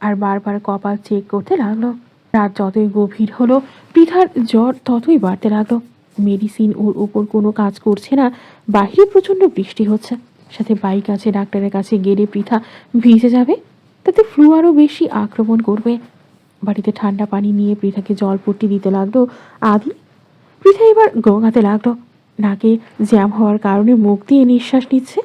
আর বারবার কপাল চেক করতে লাগলো। রাত যতই গভীর হলো পৃথার জ্বর ততই বাড়তে লাগলো। মেডিসিন ওর উপর কোনো কাজ করছে না, বাইরে প্রচণ্ড বৃষ্টি হচ্ছে, সাথে বাইক আছে, ডাক্তারের কাছে গেলে পৃথা ভিজে যাবে, তাতে ফ্লু আরও বেশি আক্রমণ করবে। বাড়িতে ঠান্ডা পানি নিয়ে পৃথাকে জলপট্টি দিতে লাগলো আদিল। পৃথা এবার গোঙাতে লাগলো, নাকে জ্যাম হওয়ার কারণে মুখ দিয়ে নিঃশ্বাস নিচ্ছে,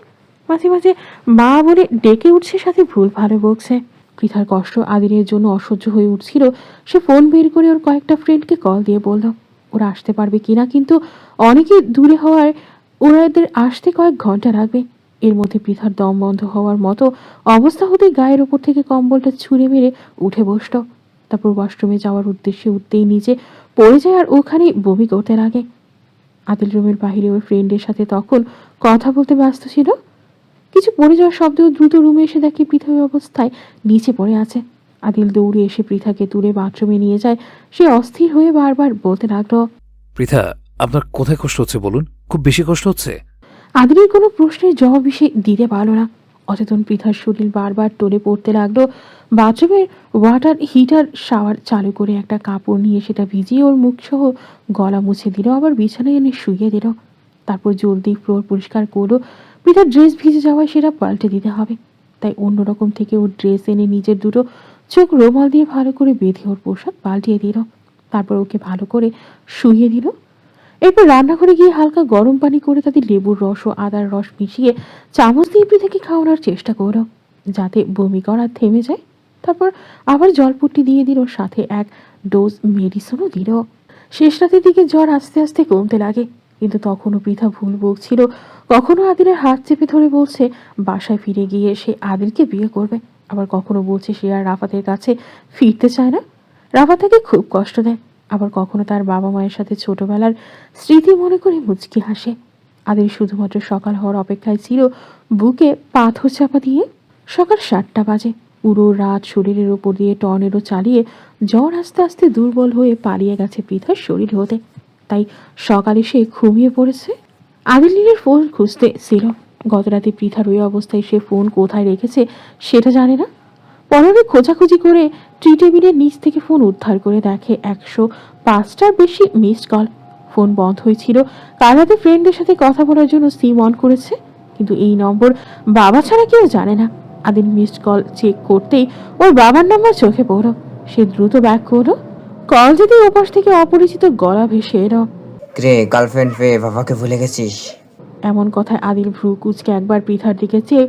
মাঝে মাঝে মা বলে ডেকে উঠছে, সাথে ভুল ভালো বকছে। পৃথার কষ্ট আদিলের জন্য অসহ্য হয়ে উঠছিল। সে ফোন বের করে ওর কয়েকটা ফ্রেন্ডকে কল দিয়ে বলল ওরা আসতে পারবে কিনা, কিন্তু অনেকে দূরে হওয়ায় ওরাদের আসতে কয়েক ঘন্টা লাগবে। এর মধ্যে পৃথার দম বন্ধ হওয়ার মতো অবস্থা হতে গায়ের ওপর থেকে কম্বলটা ছুঁড়ে মেরে উঠে বসল। তারপর ওয়াশরুমে যাওয়ার উদ্দেশ্যে উঠতেই নিচে পড়ে যায় আর ওখানে বমি করতে লাগে। আদিল রুমের বাইরে ওর ফ্রেন্ডের সাথে তখন কথা বলতে ব্যস্ত ছিল। কিছু পড়ে যাওয়ার শব্দেও দ্রুত রুমে এসে দেখে পৃথা ওই অবস্থায় নিচে পড়ে আছে। আদিল দৌড়ে এসে পৃথাকে তুলে বাথরুমে নিয়ে যায়। সে অস্থির হয়ে বারবার বলতে লাগলো। পৃথা, আপনার কোথায় কষ্ট হচ্ছে বলুন? খুব বেশি কষ্ট হচ্ছে? আদিলের কোনো প্রশ্নের জবাব সে দিতে পারল না। অচেতন পৃথার শরীর বারবার টলে পড়তে লাগলো। বাথরুমের ওয়াটার হিটার শাওয়ার চালু করে একটা কাপড় নিয়ে সেটা ভিজিয়ে ওর মুখ সহ গলা মুছে দিল, আবার বিছানায় এনে শুইয়ে দিল। তারপর জলদি ফ্লোর পরিষ্কার করলো। পৃথার ড্রেস ভিজে যাওয়ায় সেটা পাল্টে দিতে হবে, তাই অন্যরকম থেকে ওর ড্রেস এনে নিজের দুটো চোখ রুমাল দিয়ে ভালো করে বেঁধে ওর পোশাক পাল্টিয়ে দিল। তারপর ওকে ভালো করে শুইয়ে দিল। এরপর রান্নাঘরে গিয়ে হালকা গরম পানি করে তাতে লেবুর রস ও আদার রস মিশিয়ে চামচ দিয়ে পৃথাকে খাওয়ানোর চেষ্টা করলো, যাতে বমি করা থেমে যায়। তারপর আবার জলপট্টি দিয়ে দিল, সাথে এক ডোজ মেডিসিনও দিল। শেষ রাতের দিকে জ্বর আস্তে আস্তে কমতে লাগে, কিন্তু তখনও পৃথা ভুল বকছিল। কখনো আদিলের হাত চেপে ধরে বলছে বাসায় ফিরে গিয়ে সে আদিলকে বিয়ে করবে, আবার কখনো বলছে সে আর রাফাতের কাছে ফিরতে চায় না, রাফাত তাকে খুব কষ্ট দেয়। আবার কখনো তার বাবা মায়ের সাথে ছোটবেলার স্মৃতি মনে করে মুচকি হাসে। আদিল শুধুমাত্র সকাল হওয়ার অপেক্ষায় ছিল, বুকে পাথর চাপা দিয়ে। সকাল 7টা বাজে। পুরো রাত শরীরের ওপর দিয়ে টর্নেডো চালিয়ে জ্বর আস্তে আস্তে দুর্বল হয়ে পালিয়ে গেছে পৃথার শরীর হতে, তাই সকালে সে ঘুমিয়ে পড়েছে। আদিল নীলের ফোন খুঁজতে ছিল। গত রাতে পৃথার ওই অবস্থায় সে ফোন কোথায় রেখেছে সেটা জানে না। পরনে খোঁজাখুঁজি করে ট্রি টেবিলের নিচ থেকে ফোন উদ্ধার করে দেখে 105টার বেশি মিসড কল। ফোন বন্ধ হয়েছিল। কাল রাতে ফ্রেন্ডের সাথে কথা বলার জন্য সিম অন করেছে, কিন্তু এই নম্বর বাবা ছাড়া কেউ জানে না। আদিল মিসড কল চেক করতেই ওর বাবার নম্বর চোখে পড়ল। সে দ্রুত ব্যাক করলো। কল যদি ওপাশ থেকে অপরিচিত গলা ভেসে এলো। রে, গার্লফ্রেন্ড পেয়ে বাবাকে ভুলে গেছিস? এমন কথায় আদিল ভ্রু কুচকে একবার পৃথার দিকে চেয়ে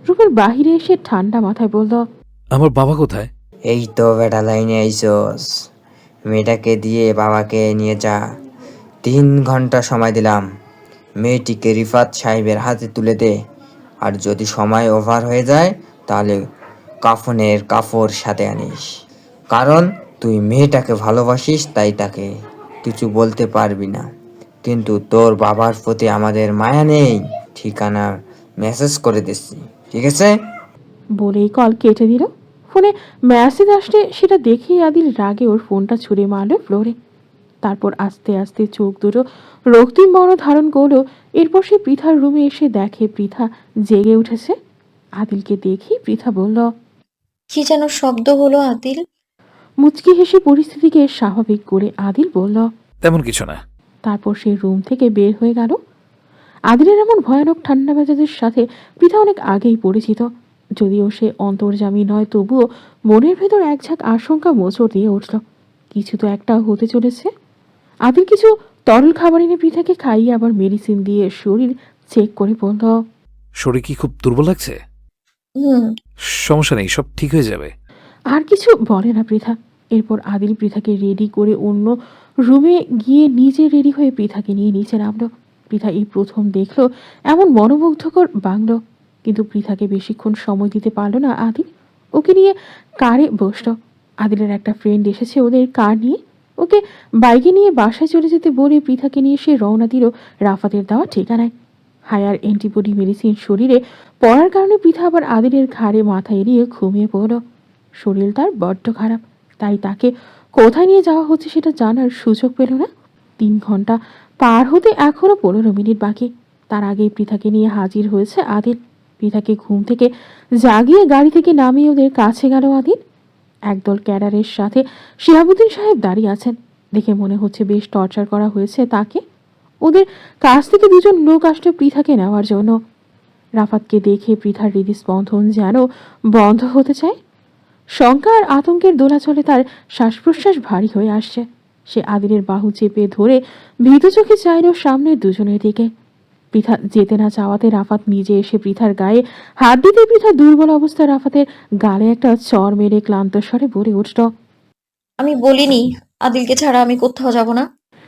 রুমের বাহিরে এসে ঠান্ডা মাথায় বলল, আমার বাবা কোথায়? এই তো বেটা লাইনে আইসোস। মেয়েটাকে দিয়ে বাবাকে নিয়ে যা। 3 ঘন্টা সময় দিলাম। মেয়েটিকে রিফাত সাহেবের হাতে তুলে দে, আর যদি সময় ওভার হয়ে যায় তাহলে কাফনের কাপড় সাথে আনিস। কারণ তুই মেয়েটাকে ভালোবাসিস, তাই তাকে কিছু বলতে পারবি না, কিন্তু তোর বাবার প্রতি আমাদের মায়া নেই। ঠিকানা মেসেজ করে দিচ্ছি, ঠিক আছে? বলেই কল কেটে দিল। ফোনে মেসেজ আসলে সেটা দেখেই আদিল রাগে ওর ফোনটা ছুঁড়ে মারল ফ্লোরে। তারপর আস্তে আস্তে চোখ দুটো রক্তিম বর্ণ ধারণ করলো। এরপর সে পৃথার রুমে এসে দেখে পৃথা জেগে উঠেছে। আদিলকে দেখি পৃথা বলল, কি যেন শব্দ হলো আদিল? মুচকি হেসে পরিস্থিতিকে স্বাভাবিক করে আদিল বলল। তেমন কিছু না। তারপর সে রুম থেকে বের হয়ে গেল। আদিলের এমন ভয়ানক ঠান্ডা মেজাজের সাথে পৃথা অনেক আগেই পরিচিত। যদিও সে অন্তর্যামী নয়, তবুও মনের ভেতর এক ঝাঁক আশঙ্কা মোচড় দিয়ে উঠল। কিছু তো একটা হতে চলেছে। আদিল কিছু তরল খাবার এনে পৃথাকে খাইয়ে আবার মেডিসিন দিয়ে শরীর চেক করে বলল, শরীর কি খুব দুর্বল লাগছে? হুম। সমস্যা নেই, সব ঠিক হয়ে যাবে। আর কিছু বলে না পৃথা। এরপর আদিল পৃথাকে রেডি করে অন্য রুমে গিয়ে নিজে রেডি হয়ে পৃথাকে নিয়ে নিচে নামলো। পৃথা এই প্রথম দেখলো এমন মনোমুগ্ধকর বাংলো। কিন্তু পৃথাকে বেশিক্ষণ সময় দিতে পারলো না আদিল। ওকে নিয়ে কারে বসলো। আদিলের একটা ফ্রেন্ড এসেছে ওদের কার নিয়ে। ওকে বাইকে নিয়ে বাসায় চলে যেতে বলে পৃথাকে নিয়ে সে রওনা দিল রাফাতের দেওয়া ঠিকানায়। হায়ার অ্যান্টিবডি মেডিসিন শরীরে পড়ার কারণে পৃথা আবার আদিলের ঘাড়ে মাথা এড়িয়ে ঘুমিয়ে পড়ল। শরীর তার বড্ড খারাপ, তাই তাকে কোথায় নিয়ে যাওয়া হচ্ছে সেটা জানার সুযোগ পেল না। 3 ঘন্টা পার হতে এখনো 15 মিনিট বাকি। তার আগেই পৃথাকে নিয়ে হাজির হয়েছে আদিল। পৃথাকে ঘুম থেকে জাগিয়ে গাড়ি থেকে নামিয়ে ওদের কাছে গেল আদিল। একদল ক্যাডারের সাথে শিহাবুদ্দিন সাহেব দাঁড়িয়ে আছেন। দেখে মনে হচ্ছে বেশ টর্চার করা হয়েছে তাকে। ওদের কাছ থেকে 2জন লোক আসলো পৃথাকে নেওয়ার জন্য। রাফাতকে দেখে পৃথার হৃদস্পন্দন যেন বন্ধ হতে চায়। শঙ্কা আর আতঙ্কের দোলাচলে তার শ্বাস প্রশ্বাস ভারী হয়ে আসছে। সে আদিলের বাহু চেপে ধরে ভীত চোখে চাইল সামনের 2জনের দিকে। পৃথা যেতে না চাওয়াতে রাফাত নিজে এসে পৃথার গায়ে হাত দিতে পৃথা দুর্বল অবস্থায় রাফাতের গালে একটা চর মেরে ক্লান্ত স্বরে বলে উঠল, আমি বলিনি আদিলকে ছাড়া আমি কোথাও যাব না।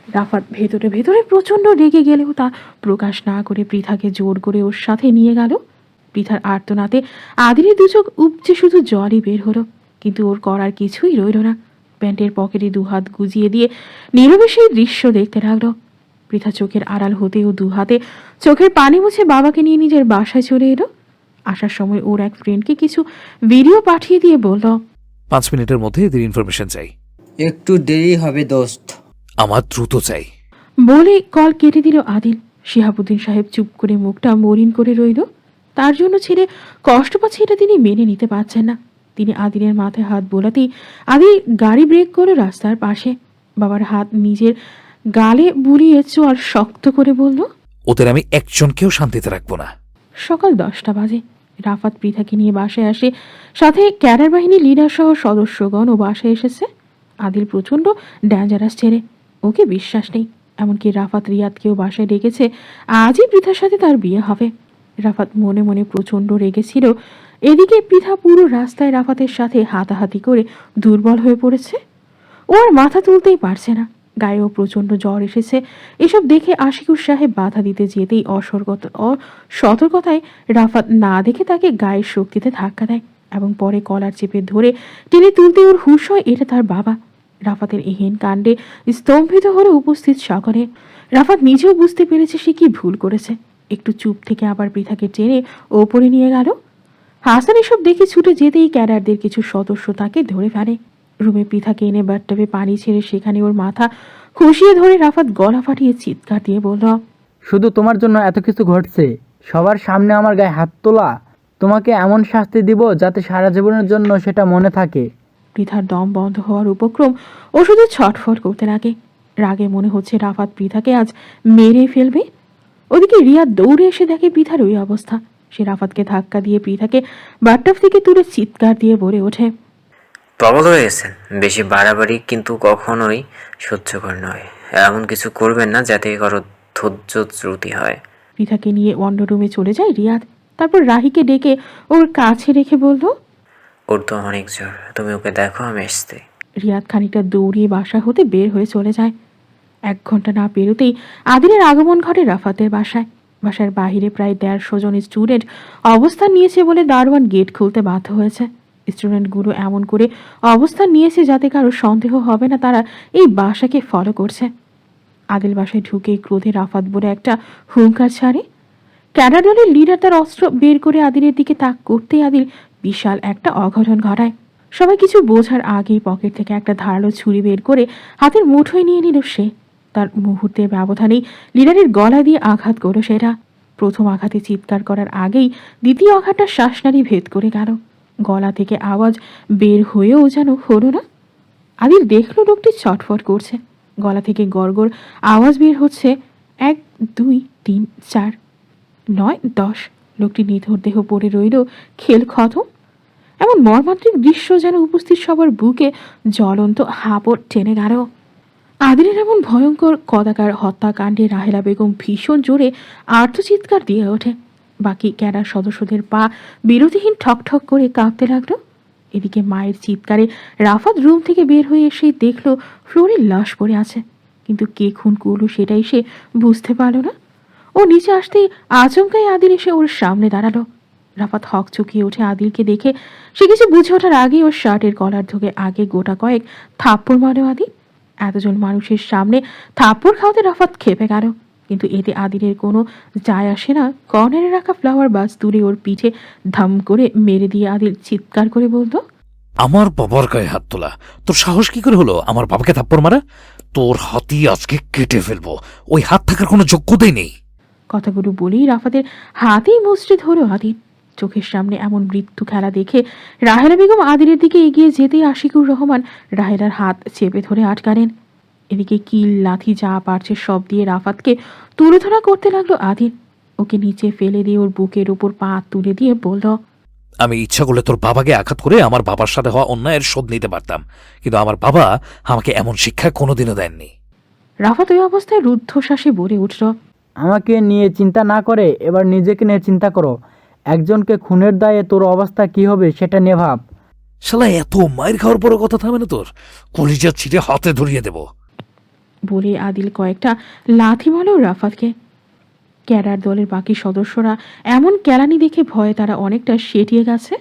রাফাত ভেতরে ভেতরে প্রচণ্ড রেগে গেলেও তা প্রকাশ না করে পৃথাকে জোর করে ওর সাথে নিয়ে গেল। পৃথার আর্তনাতে আদিলের 2 চোখ উপচে শুধু জলই বের হলো। কিন্তু ওর করার কিছুই রইল না। প্যান্টের পকেটে 2 হাত গুজিয়ে দিয়ে নীরবে সেই দৃশ্য দেখতে লাগলো। পৃথা চোখের আড়াল হতেও 2 হাতে চোখের পানি মুছে বাবাকে নিয়ে নিজের বাসায় চলে এলো। আসার সময় ওর এক ফ্রেন্ডকে কিছু ভিডিও পাঠিয়ে দিয়ে বলল, 5 মিনিটের মধ্যে এদের ইনফরমেশন চাই। একটু দেরি হবে দোস্ত। আমার দ্রুত চাই। বলে কল কেটে দিল আদিল। শিহাবুদ্দিন সাহেব চুপ করে মুখটা মলিন করে রইল। তার জন্য ছেলে কষ্ট পাচ্ছে এটা তিনি মেনে নিতে পারছেন না। তিনি আদিলের মাথায় হাত বোলাতেই আদিল গাড়ি ব্রেক করে রাস্তার পাশে। বাবার হাত নিজের গালে বুলিয়ে চোয়াল শক্ত করে বলল, ওদের আমি একজনকেও শান্তিতে রাখবো না। সকাল 10টা বাজে। রাফাত পৃথাকে নিয়ে বাসায় আসে। সাথে ক্যাডার বাহিনী লিডার সহ সদস্যগণ ও বাসায় এসেছে। আদিল প্রচণ্ড ডেঞ্জারাস ছেলে, ওকে বিশ্বাস নেই। এমনকি রাফাত রিয়াদকেও বাসায় ডেকেছে। আজই পৃথার সাথে তার বিয়ে হবে। রাফাত মনে মনে প্রচণ্ড রেগেছিল। এদিকে পৃথা পুরো রাস্তায় রাফাতের সাথে হাতাহাতি করে দুর্বল হয়ে পড়েছে। ও আর মাথা তুলতেই পারছে না। গায়েও প্রচণ্ড জ্বর এসেছে। এসব দেখে আশিকুর সাহেব বাধা দিতে যেতেই অসতর্কতায় রাফাত না দেখে তাকে গায়ের শক্তিতে ধাক্কা দেয় এবং পরে কলার চেপে ধরে টেনে তুলতে ওর হুঁশ হয় এটা তার বাবা। রাফাতের এহেন কাণ্ডে স্তম্ভিত হলে উপস্থিত সকলে। রাফাত নিজেও বুঝতে পেরেছে সে কি ভুল করেছে। একটু চুপ থেকে আবার পৃথাকে টেনে ওপরে নিয়ে গেল। হাসান এসব দেখে ছুটে যেতেই ক্যাডারদের কিছু সদস্য তাকে ধরে ফেলে। রুমে পৃথাকে এনে বাথটবে পানি ছেড়ে সেখানে ওর মাথা খুশিয়ে ধরে রাফাত গলা ফাটিয়ে চিৎকার দিয়ে বলল, শুধু তোমার জন্য এত কিছু ঘটছে, সবার সামনে আমার গায়ে হাত তোলা। তোমাকে এমন শাস্তি দিব যাতে সারা জীবনের জন্য সেটা মনে থাকে। পৃথার দম বন্ধ হওয়ার উপক্রম ও শুধু ছটফট করতে লাগে। রাগে মনে হচ্ছে রাফাত পৃথাকে আজ মেরে ফেলবে। ওদিকে রিয়াদ দৌড়ে এসে দেখে পৃথার ওই অবস্থা। সে রাফাতকে ধাক্কা দিয়ে পৃথাকে বাথটব থেকে তুলে চিৎকার দিয়ে বলে ওঠে, পাগল হয়ে গেছেন। বেশি বাড়াবাড়ি কিন্তু কখনোই সহ্যকর নয়। এমন কিছু করবেন না যাতে কারো ধৈর্য ত্রুটি হয়। পৃথাকে নিয়ে অন্য রুমে চলে যায় রিয়াদ। তারপর রাহিকে ডেকে ওর কাছে রেখে বলল, ওর তো অনেক জ্বর, তুমি ওকে দেখো, আমি আসতে। রিয়াদ খানিকটা দৌড়িয়ে বাসা হতে বের হয়ে চলে যায়। 1 ঘন্টা না পেরোতেই আদিলের আগমন ঘটে রাফাতের বাসায়। বাসার বাহিরে প্রায় 150 জন স্টুডেন্ট অবস্থান নিয়েছে বলে দারোয়ান গেট খুলতে বাধ্য হয়েছে। স্টুডেন্টগুলো এমন করে অবস্থান নিয়েছে যাতে কারো সন্দেহ হবে না তারা এই বাসাকে ফলো করছে। আদিল বাসায় ঢুকে ক্রোধে রাফাত বলে একটা হুঙ্কার ছাড়ে। ক্যাডার দলের লিডার তার অস্ত্র বের করে আদিলের দিকে তাক করতেই আদিল বিশাল একটা অঘটন ঘটায়। সবাই কিছু বোঝার আগেই পকেট থেকে একটা ধারালো ছুরি বের করে হাতের মুঠোয় নিয়ে নিল সে। তার মুহূর্তের ব্যবধানেই লিডারের গলা দিয়ে আঘাত করল সেটা। প্রথম আঘাতে চিৎকার করার আগেই দ্বিতীয় আঘাতটা শ্বাসনালী ভেদ করে গেল। গলা থেকে আওয়াজ বের হয়েও যেন হলো না। আদিল দেখলো লোকটি ছটফট করছে, গলা থেকে গড়গড় আওয়াজ বের হচ্ছে। 1 2 3 4 9 10। লোকটি নিথর দেহ পড়ে রইল, খেল খতম। এমন মর্মান্তিক দৃশ্য যেন উপস্থিত সবার বুকে জ্বলন্ত হাঁপড় টেনে গেল। আদিলের এমন ভয়ঙ্কর কদাকার হত্যাকাণ্ডে রাহেলা বেগম ভীষণ জোরে আর্তচিৎকার দিয়ে ওঠে। বাকি ক্যাডার সদস্যদের পা বিরতিহীন ঠকঠক করে কাঁপতে লাগলো। এদিকে মায়ের চিৎকারে রাফাত রুম থেকে বের হয়ে এসে দেখলো ফ্লোরে লাশ পড়ে আছে, কিন্তু কে খুন করলো সেটাই সে বুঝতে পারল না। ও নিচে আসতেই আচমকাই আদিল এসে ওর সামনে দাঁড়ালো। রাফাত হক চকিয়ে ওঠে আদিলকে দেখে। সে কিছু বুঝে ওঠার আগেই ওর শার্টের কলার ধরে আগে গোটা কয়েক থাপ্পড় মারো আদিল। এতজন মানুষের সামনে থাপ্পড় খাওয়াতে রাফাত খেপে গেল, কিন্তু এতে আদিলের কোনো যায় আসে না। কর্নারে রাখা ফ্লাওয়ার বাস তুলে ওর পিঠে ধাম করে মেরে দিয়ে আদিল চিৎকার করে বলতো, আমার বাবার গায়ে হাত তোলা! তোর সাহস কি করে হলো আমার বাবাকে থাপ্পড় মারা? তোর হাতই আজকে কেটে ফেলবো, ওই হাত থাকার কোনো যোগ্যতাই নেই। কথাগুলো বলেই রাফাতের হাতেই মুচড়ে ধরো আদিল। চোখের সামনে এমন মৃত্যু খেলা দেখে রাহেলা বেগম আদিলের দিকে এগিয়ে যেতেই আশিকুর রহমান রাহেলার হাত চেপে ধরে আটকালেন। এদিকে কিল লাথি যা পারছে সব দিয়ে রাফাতকে তুলে ধরা করতে লাগলো আদিল। ওকে নিচে ফেলে দিয়ে ওর বুকের উপর পা তুলে দিয়ে বলল, আমি ইচ্ছা করলে তোর বাবাকে আঘাত করে আমার বাবার সাথে হওয়া অন্যায়ের শোধ নিতে পারতাম, কিন্তু আমার বাবা আমাকে এমন শিক্ষা কোনোদিনও দেননি। রাফাত ওই অবস্থায় রুদ্ধশ্বাসে বলে উঠল, আমাকে নিয়ে চিন্তা না করে এবার নিজেকে নিয়ে চিন্তা করো। একজনকে খুনের দায়ে তোর অবস্থা কি হবে সেটা নিয়ে ভাব। শালা এত মায়ের খাওয়ার পরও কথা থামে না তোর? কলিজা ছিটে হাতে ধরিয়ে দেব। বলে আদিল কয়েকটা লাথি মারল রাফাতকে। ক্যাডার দলের বাকি সদস্যরা এমন কেলানি দেখে ভয়ে তারা অনেকটা সেটিয়ে গেছে।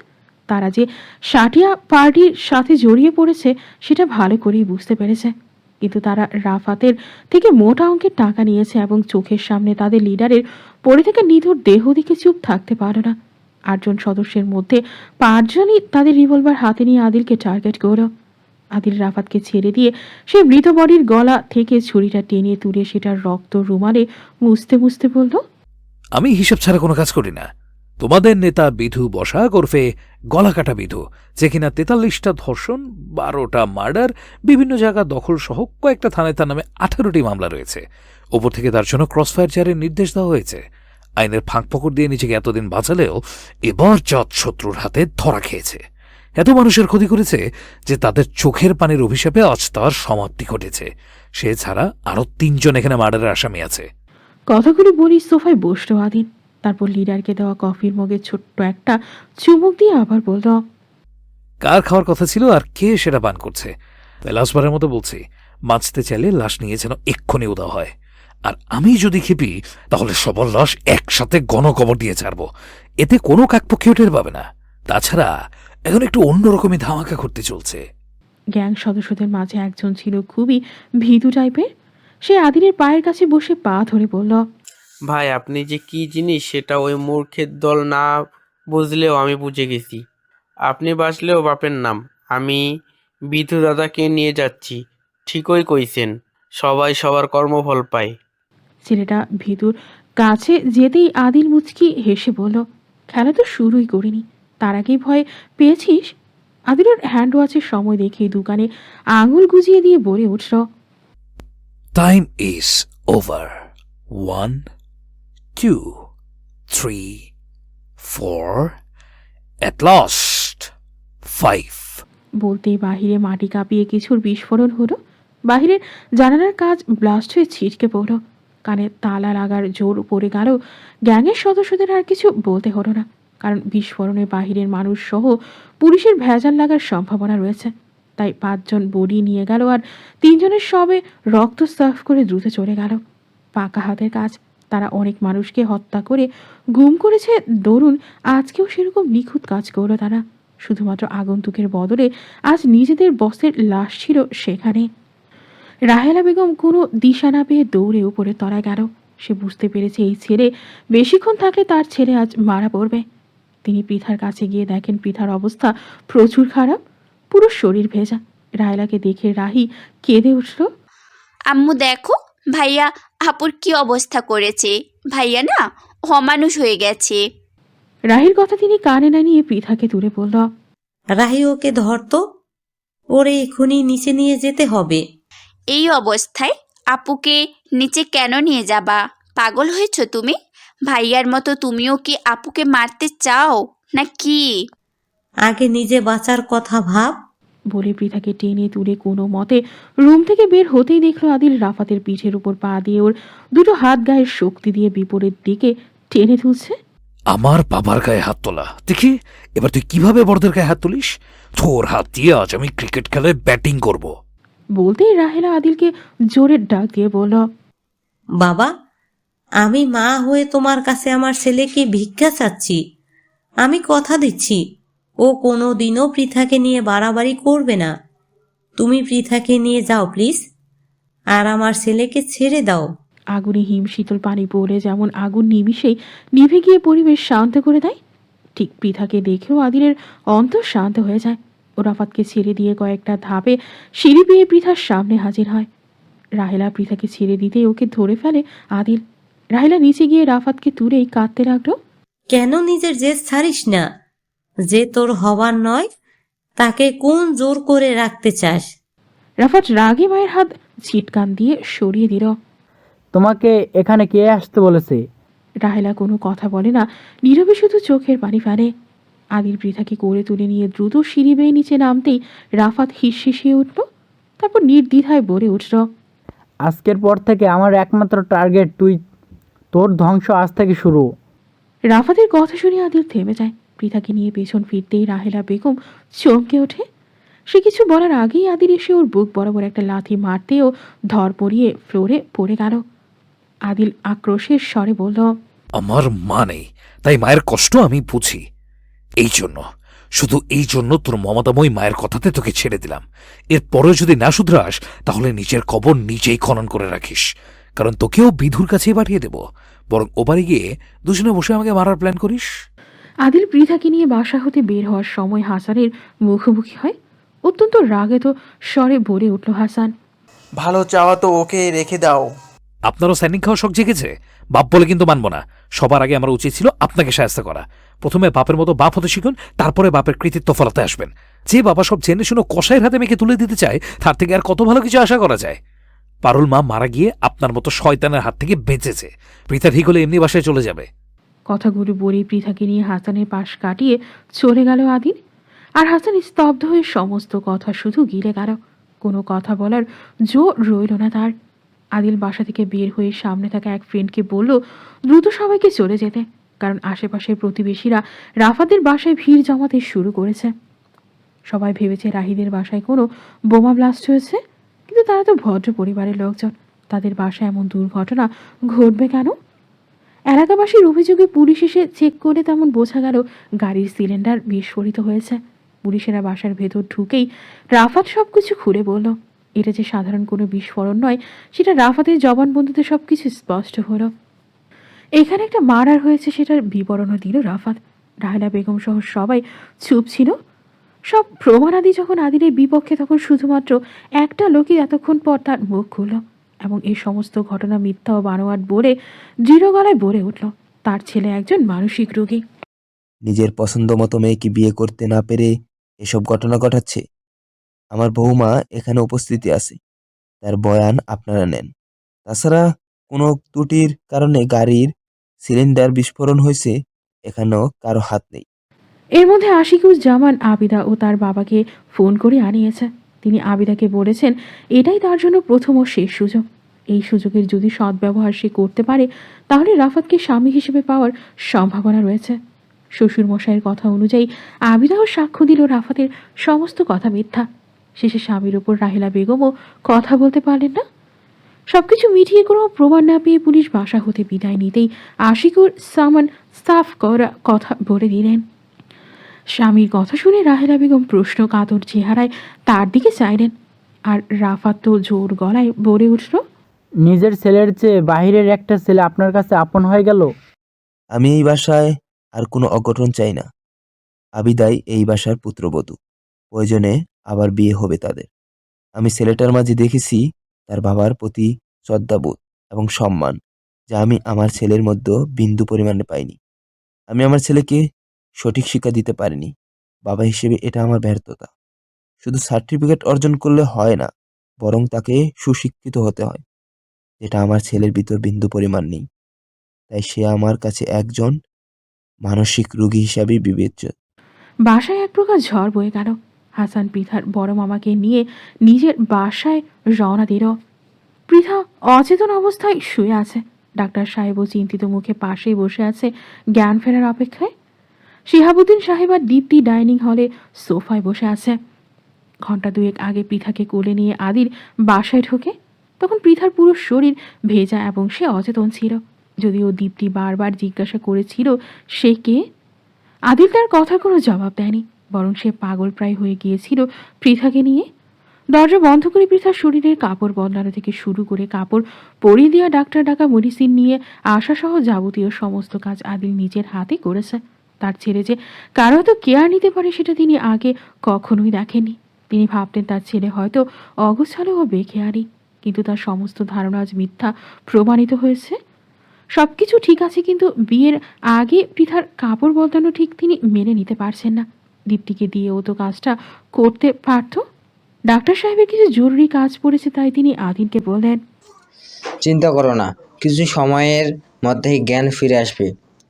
তারা যে সাটিয়া পার্টির সাথে জড়িয়ে পড়েছে সেটা ভালো করেই বুঝতে পেরেছে, কিন্তু তারা রাফাতের থেকে মোটা অঙ্কের টাকা নিয়েছে এবং চোখের সামনে তাদের লিডারের পড়ে থেকে নিথর দেহ দিকে চুপ থাকতে পারে না। 8 জন সদস্যের মধ্যে 5 জনই তাদের রিভলভার হাতে নিয়ে আদিলকে টার্গেট করল। আদিল রাফাতকে ছেড়ে দিয়ে সে মৃত বডির গলা থেকে ছুরিটা টেনে তুলে সেটার রক্ত রুমালে মুছতে মুছতে বলল, আমি হিসাব ছাড়া কোনো কাজ করি না। তোমাদের নেতা বিধু বসাক ওরফে গলা কাটা বিধু, যে কিনা 43টা ধর্ষণ, 12টা মার্ডার, বিভিন্ন জায়গা দখল সহ কয়েকটা থানায় তার নামে 18টি মামলা রয়েছে। ওপর থেকে তার জন্য ক্রসফায়ার জারির নির্দেশ দেওয়া হয়েছে। আইনের ফাঁক ফকড় দিয়ে নিজেকে এতদিন বাঁচালেও এবার জাত শত্রুর হাতে ধরা খেয়েছে। এত মানুষের ক্ষতি করেছে যে তাদের চোখের পানির অভিশাপে আজ তার সমাপ্তি ঘটেছে। সে ছাড়া আরো 3 জন এখানে মার্ডারের আসামি আছে। কথাগুলো বলি সোফায় বসলো আদিল। তারপর লিডারকে দেওয়া কফির মগে ছোট্ট একটা চুমুক দিয়ে আবার বলল, কার খাওয়ার কথা ছিল আর কে সেটা পান করছে? লাশবারের মতো বলছি, বাঁচতে চাইলে লাশ নিয়ে যেন এক্ষুনি উদা হয়। আর আমি যদি খেপি তাহলে সবার লাশ একসাথে গণকবর দিয়ে ছাড়বো, এতে কোনো কাকপক্ষেও টের পাবে না। তাছাড়া এখন একটু অন্যরকমই ধামাকা করতে চলছে। গ্যাং সদস্যদের মাঝে একজন ছিল খুবই ভীতু টাইপের। সে আদিলের পায়ের কাছে বসে পা ধরে বলল, ভাই আপনি যে কি জিনিস সেটা ওই মূর্খের দল না বুঝলেও আমি বুঝে গেছি। আপনি বাঁচলেও বাপের নাম। আমি বিধু দাদাকে নিয়ে যাচ্ছি। ঠিকই কইছেন, সবাই সবার কর্মফল পায়। ছেলেটা ভীতুর কাছে যেতেই আদিল মুচকি হেসে বলল, খেলা তো শুরুই করিনি, তার আগেই ভয় পেয়েছিস? আদিলের হ্যান্ড ওয়াচের সময় দেখে দোকানে আঙুল গুজিয়ে দিয়ে বলে উঠল, time is over. 1 2 3 4 at last 5। বলতেই বাহিরে মাটি কাঁপিয়ে কিছুর বিস্ফোরণ হলো। বাহিরের জানালার কাজ ব্লাস্ট হয়ে ছিটকে পড়ল। কানে তালা লাগার জোর পড়ে গেল। গ্যাংয়ের সদস্যদের আর কিছু বলতে হলো না, কারণ বিস্ফোরণে বাহিরের মানুষ সহ পুলিশের ভেজাল লাগার সম্ভাবনা রয়েছে। তাই 5 জন বডি নিয়ে গেল আর 3 জনের সবে রক্ত সাফ করে দ্রুত চলে গেল। পাকা হাতের কাজ। তারা অনেক মানুষকে হত্যা করে গুম করেছে, দরুন আজকেও সেরকম নিখুঁত কাজ করলো তারা। শুধুমাত্র আগন্তুকের বদলে আজ নিজেদের বসের লাশ ছিল সেখানে। রাহেলা বেগম কোনো দিশা না পেয়ে দৌড়ে উপরে তলায় গেল। সে বুঝতে পেরেছে এই ছেলে বেশিক্ষণ থাকলে তার ছেলে আজ মারা পড়বে। তিনি পৃথার কাছে গিয়ে দেখেন পৃথার অবস্থা প্রচুর খারাপ, পুরো শরীর ভেজা। রাহেলাকে দেখে রাহি কেঁদে উঠল, আম্মু দেখো ভাইয়া আপুর কি অবস্থা করেছে। ভাইয়া না অমানুষ হয়ে গেছে। রাহির কথা তিনি কানে না নিয়ে পৃথাকে দূরে বলল। রাহি, ওকে ধরতো, ওরে এখনই নিচে নিয়ে যেতে হবে। এই অবস্থায় আপুকে নিচে কেন নিয়ে যাবা? পাগল হয়েছ তুমি? ভাইয়ার মতো তুমিও কি আপুকে মারতে চাও না কি? আগে নিজে বাঁচার কথা ভাব। বলে পৃথাকে টেনে তুলে কোনো মতে রুম থেকে বের হতেই দেখলো আদিল রাফাতের পিঠের উপর পা দিয়ে ওর দুটো হাত গায়ের শক্তি দিয়ে বিপরীত দিকে টেনে তুলছে। আমার বাবার গায়ে হাত তোলা দেখি, এবার তুই কিভাবে বড়দের গায়ে হাত তুলিস? তোর হাত দিয়ে আজ আমি ক্রিকেট খেলায় ব্যাটিং করব। বলতেই রাহেলা আদিলকে জোরে ডাক দিয়ে বলল, বাবা, আমি মা হয়ে তোমার কাছে আমার ছেলেকে ভিক্ষা চাচ্ছি। আমি কথা দিচ্ছি, ও কোনো দিনও পৃথাকে নিয়ে বাড়াবাড়ি করবে না। তুমি পৃথাকে নিয়ে যাও প্লিজ, আর আমার ছেলেকে ছেড়ে দাও। আগুনে হিম শীতল পানি পড়লে যেমন আগুন নিমিষেই নিভে গিয়ে পরিবেশ শান্ত করে দেয়, ঠিক পৃথাকে দেখেও আদিলের অন্তর শান্ত হয়ে যায়। ও রাফাতকে ছেড়ে দিয়ে কয়েকটা ধাপে সিঁড়ি পেয়ে পৃথার সামনে হাজির হয়। রাহেলা পৃথাকে ছেড়ে দিতে ওকে ধরে ফেলে আদিল। রাহেলা নিচে গিয়ে রাফাতকে তুলেই কাঁদতে লাগলো। কেন নিজের জেদ ছাড়িস না? যে তোর হবার নয় তাকে কোন জোর করে রাখতে চাস? রাফাত রাগে মায়ের হাত ছিটকান দিয়ে সরিয়ে দিল। তোমাকে এখানে কে আসতে বলেছে? রাহেলা কোনো কথা বলে না, নীরবে শুধু চোখের পানি ফেলে। আদিল পৃথাকে করে তুলে নিয়ে দ্রুত সিঁড়ি বেয়ে নিচে নামতেই রাফাত হিসিয়ে উঠল, তারপর নির্দ্বিধায় বলে উঠল, আজকের পর থেকে আমার একমাত্র টার্গেট তুই। তোর ধ্বংস আজ থেকে শুরু। রাফাতের কথা শুনে আদিল থেমে যায়। পৃথাকে নিয়ে পেছন ফিরতেই রাহেলা বেগম চমকে ওঠে। সে কিছু বলার আগেই আদিল এসে ওর বুক বরাবর একটা লাথি মারতেও ধর পড়িয়ে ফ্লোরে পড়ে গেল। আদিল আক্রোশের স্বরে বলল, আমার মা নেই, তাই মায়ের কষ্ট আমি বুঝি। এই জন্য, শুধু এই জন্য তোর মমতাময়ী মায়ের কথাতে তোকে ছেড়ে দিলাম। এরপরেও যদি না শুধরাস তাহলে নিজের কবর নিজেই খনন করে রাখিস, কারণ তোকেও বিধুর কাছেই পাঠিয়ে দেব। বরং ওপারে গিয়ে দুজনে বসে আমাকে মারার প্ল্যান করিস। আদিল পৃথাকে নিয়ে বাসা হতে বের হওয়ার সময় হাসানের মুখোমুখি হয়। অত্যন্ত রাগেত স্বরে বলে উঠল হাসান, ভালো চাওয়া তো ওকে রেখে দাও। আপনারও স্যান্ডিং খাওয়া শখ জেগেছে? বাপ বলে কিন্তু মানব না। সবার আগে আমার উচিত ছিল আপনাকে সাহায্য করা। প্রথমে বাপের মতো বাপ হতে শিখুন, তারপরে বাপের কৃতিত্ব ফলাতে আসবেন। যে বাবা সব জেনে শুনে কসাইয়ের হাতে মেয়েকে তুলে দিতে চায়, তার থেকে আর কত ভালো কিছু আশা করা যায়? পারুল মা মারা গিয়ে আপনার মতো শয়তানের হাত থেকে বেঁচেছে। পৃথা ঠিক হলে এমনি বাসায় চলে যাবে। কথাগুলো বলেই পৃথাকে নিয়ে হাসানের পাশ কাটিয়ে চলে গেল আদিল। আর হাসান স্তব্ধ হয়ে সমস্ত কথা শুধু গিলে গেল। কোনো কথা বলার জো রইল না তার। আদিল বাসা থেকে বের হয়ে সামনে থাকা এক ফ্রেন্ডকে বলল দ্রুত সবাইকে চলে যেতে, কারণ আশেপাশের প্রতিবেশীরা রাফাতের বাসায় ভিড় জমাতে শুরু করেছে। সবাই ভেবেছে রাহিদের বাসায় কোনো বোমা ব্লাস্ট হয়েছে, কিন্তু তারা তো ভদ্র পরিবারের লোকজন, তাদের বাসায় এমন দুর্ঘটনা ঘটবে কেন? এলাকাবাসীর অভিযোগে পুলিশ এসে চেক করে তেমন বোঝা গেল গাড়ির সিলিন্ডার বিস্ফোরিত হয়েছে। পুলিশেরা বাসার ভেতর ঢুকেই রাফাত সবকিছু খুলে বলল। এটা যে সাধারণ কোনো বিস্ফোরণ নয়, সেটা রাফাতের জবানবন্দিতে সবকিছু স্পষ্ট হলো। এখানে একটা মার্ডার হয়েছে সেটার বিবরণও দিল রাফাত। রাহেলা বেগম সহ সবাই চুপ ছিল। সব প্রমাণাদি যখন আদিলের বিপক্ষে, তখন শুধুমাত্র একটা লোকই এতক্ষণ পর তার মুখ খুলল এবং এই সমস্ত ঘটনা মিথ্যা ও বানোয়াট বলে দৃঢ় গলায় বলে উঠল তার ছেলে একজন মানসিক রোগী। নিজের পছন্দ মতো মেয়েকে বিয়ে করতে না পেরে এসব ঘটনা ঘটাচ্ছে। আমার বৌমা এখানে উপস্থিতি আছে, তার বয়ান আপনারা নেন। তাছাড়া কোনো ত্রুটির কারণে গাড়ির সিলিন্ডার বিস্ফোরণ হয়েছে, এখানেও কারো হাত নেই। এর মধ্যে আশিকুজ্জামান আবিদা ও তার বাবাকে ফোন করে আনিয়েছে। তিনি আবিদাকে বলেছেন এটাই তার জন্য প্রথম ও শেষ সুযোগ। এই সুযোগের যদি সদ্ব্যবহার সে করতে পারে, তাহলে রাফাতকে স্বামী হিসেবে পাওয়ার সম্ভাবনা রয়েছে। শ্বশুরমশাইয়ের কথা অনুযায়ী আবিদাও সাক্ষ্য দিল রাফাতের সমস্ত কথা মিথ্যা। শেষে স্বামীর ওপর রাহেলা বেগমও কথা বলতে পারলেন না। সবকিছু মিটিয়ে কোনো প্রমাণ না পেয়ে পুলিশ বাসা হতে বিদায় নিতেই আশিকুর সামান সাফ করা কথা বলে দিলেন। স্বামীর কথা শুনে রাহেলা বেগম প্রশ্ন কাতর চেহারায় তার দিকে চাইলেন, আর রাফাত তো জোর গলায় বলে উঠল, নিজের ছেলের চেয়ে বাহিরের একটা ছেলে আপনার কাছে আপন হয়ে গেল। আমি এই বাসায় আর কোনো অঘটন চাই না। আবিদাই এই বাসার পুত্রবধূ, প্রয়োজনে আবার বিয়ে হবে তাদের। আমি ছেলেটার মাঝে দেখেছি তার বাবার প্রতি শ্রদ্ধাবোধ এবং সম্মান। যা আমি আমার ছেলের মধ্যে বিন্দু পরিমাণে পাইনি। আমি আমার ছেলেকে সঠিক শিক্ষা দিতে পারিনি। বাবা হিসেবে এটা আমার ব্যর্থতা। শুধু সার্টিফিকেট অর্জন করলে হয় না, বরং তাকে সুশিক্ষিত হতে হয়, যেটা আমার ছেলের ভিতর বিন্দু পরিমাণ নেই। তাই সে আমার কাছে একজন মানসিক রোগী হিসাবেই বিবেচ্য। বাসায় এক প্রকার ঝড় বয়ে গেল। হাসান পৃথার বড় মামাকে নিয়ে নিজের বাসায় রওনা দিল। পৃথা অচেতন অবস্থায় শুয়ে আছে। ডাক্তার সাহেবও চিন্তিত মুখে পাশেই বসে আছে জ্ঞান ফেরার অপেক্ষায়। শিহাবুদ্দিন সাহেব আর দীপ্তি ডাইনিং হলে সোফায় বসে আছে। ঘন্টা দুয়েক আগে পৃথাকে কোলে নিয়ে আদিল বাসায় ঢোকে। তখন পৃথার পুরো শরীর ভেজা এবং সে অচেতন ছিল। যদিও দীপ্তি বারবার জিজ্ঞাসা করেছিল সে কে, আদিল তার কথার কোনো জবাব দেয়নি, বরং সে পাগল প্রায় হয়ে গিয়েছিল পৃথাকে নিয়ে। দরজা বন্ধ করে পৃথার শরীরের কাপড় বদলানো থেকে শুরু করে কাপড় পরিয়ে দেওয়া, ডাক্তার ডাকা, মেডিসিন নিয়ে আসা সহ যাবতীয় সমস্ত কাজ আদিল নিজের হাতে করেছে। তার ছেলে যে কারো তো কেয়ার নিতে পারে সেটা তিনি আগে কখনোই দেখেননি। তিনি ভাবতেন তার ছেলে হয়তো অগোছালো ও বেখেয়ালি, কিন্তু তার সমস্ত ধারণা আজ মিথ্যা প্রমাণিত হয়েছে। সবকিছু ঠিক আছে, কিন্তু বিয়ের আগে পৃথার কাপড় বদলানো ঠিক তিনি মেনে নিতে পারছেন না। দীপ্তিকে দিয়েও তো কাজটা করতে পারত। ডাক্তার সাহেবের কিছু জরুরি কাজ পড়েছে, তাই তিনি আদিলকে বললেন, চিন্তা করো না, কিছু সময়ের মধ্যেই জ্ঞান ফিরে আসবে।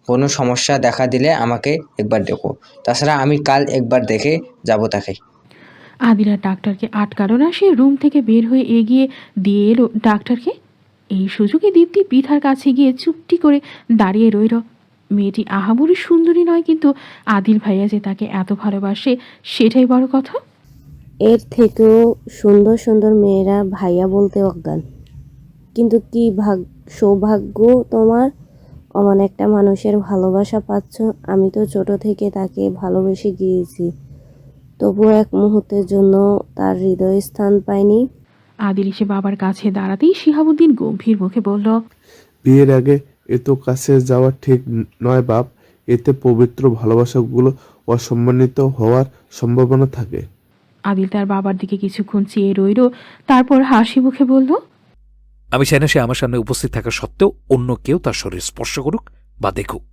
কোনো সমস্যা দেখা দিলে আমাকে একবার দেখো, তাছাড়া আমি কাল একবার দেখে যাব তাকে। আদিল আর ডাক্তারকে আটকালো না, সে রুম থেকে বের হয়ে এগিয়ে দিয়ে এলো ডাক্তারকে। এই সুযোগে দীপ্তি পৃথার কাছে গিয়ে চুপটি করে দাঁড়িয়ে রইল। মেয়েটি আহামরি সুন্দরী নয়, কিন্তু আদিল ভাইয়া যে তাকে এত ভালোবাসে সেটাই বড় কথা। এর থেকেও সুন্দর সুন্দর মেয়েরা ভাইয়া বলতে অজ্ঞান। কিন্তু কি সৌভাগ্য তোমার, অমন একটা মানুষের ভালোবাসা পাচ্ছ। আমি তো ছোট থেকে তাকে ভালোবেসে গিয়েছি, তবুও এক মুহূর্তের জন্য তার হৃদয়ে স্থান পাইনি। আদিল এসে বাবার কাছে দাঁড়াতেই শিহাবুদ্দিন গম্ভীর মুখে বলল, বিয়ের আগে এত কাছে যাওয়া ঠিক নয় বাপ। এতে পবিত্র ভালোবাসাগুলো অসম্মানিত হওয়ার সম্ভাবনা থাকে। আদিল তার বাবার দিকে কিছুক্ষণ চেয়ে রইল, তারপর হাসি মুখে বলল, আমি চাই না সে আমার সামনে উপস্থিত থাকা সত্ত্বেও অন্য কেউ তার শরীর স্পর্শ করুক বা দেখুক।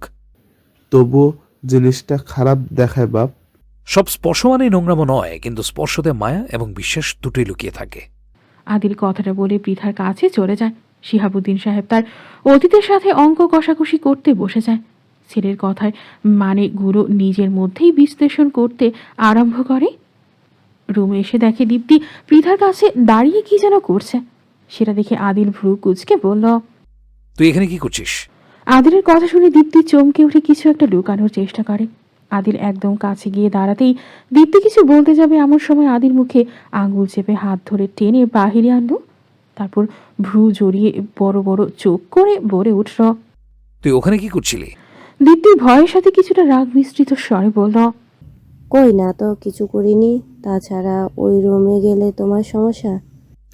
তবুও জিনিসটা খারাপ দেখায় বাপ। সব স্পর্শ মানে নোংরামো নয়, কিন্তু স্পর্শতে মায়া এবং বিশ্বাস দুটোই লুকিয়ে থাকে। আদিল কথাটা বলে পৃথার কাছে চলে যায়। শিহাবুদ্দিন সাহেব তার অতীতের সাথে অঙ্ক কষাকষি করতে বসে যায়। ছেলের কথায় মানেগুলো নিজের মধ্যেই বিশ্লেষণ করতে আরম্ভ করে। রুমে এসে দেখে দীপ্তি পৃথার কাছে দাঁড়িয়ে কি যেন করছে। সেটা দেখে আদিল ভ্রু কুঁচকে বলল, তুই এখানে কি করছিস? আদিলের কথা শুনে দীপ্তি চমকে উঠে কিছু একটা লুকানোর চেষ্টা করে। আদিল একদম কাছে গিয়ে দাঁড়াতেই দীপ্তি কিছু বলতে যাবে, এমন সময় আদিল মুখে আঙুল চেপে হাত ধরে টেনে বাহিরে আনলো। তারপর ভ্রু জড়িয়ে বড় বড় চোখ করে বলে উঠল, তুই ওখানে কি করছিলি? দীপ্তি ভয়ের সাথে কিছুটা রাগ মিশ্রিত স্বরে বলল, কই না তো, কিছু করিনি। তাছাড়া ওই রুমে গেলে তোমার সমস্যা।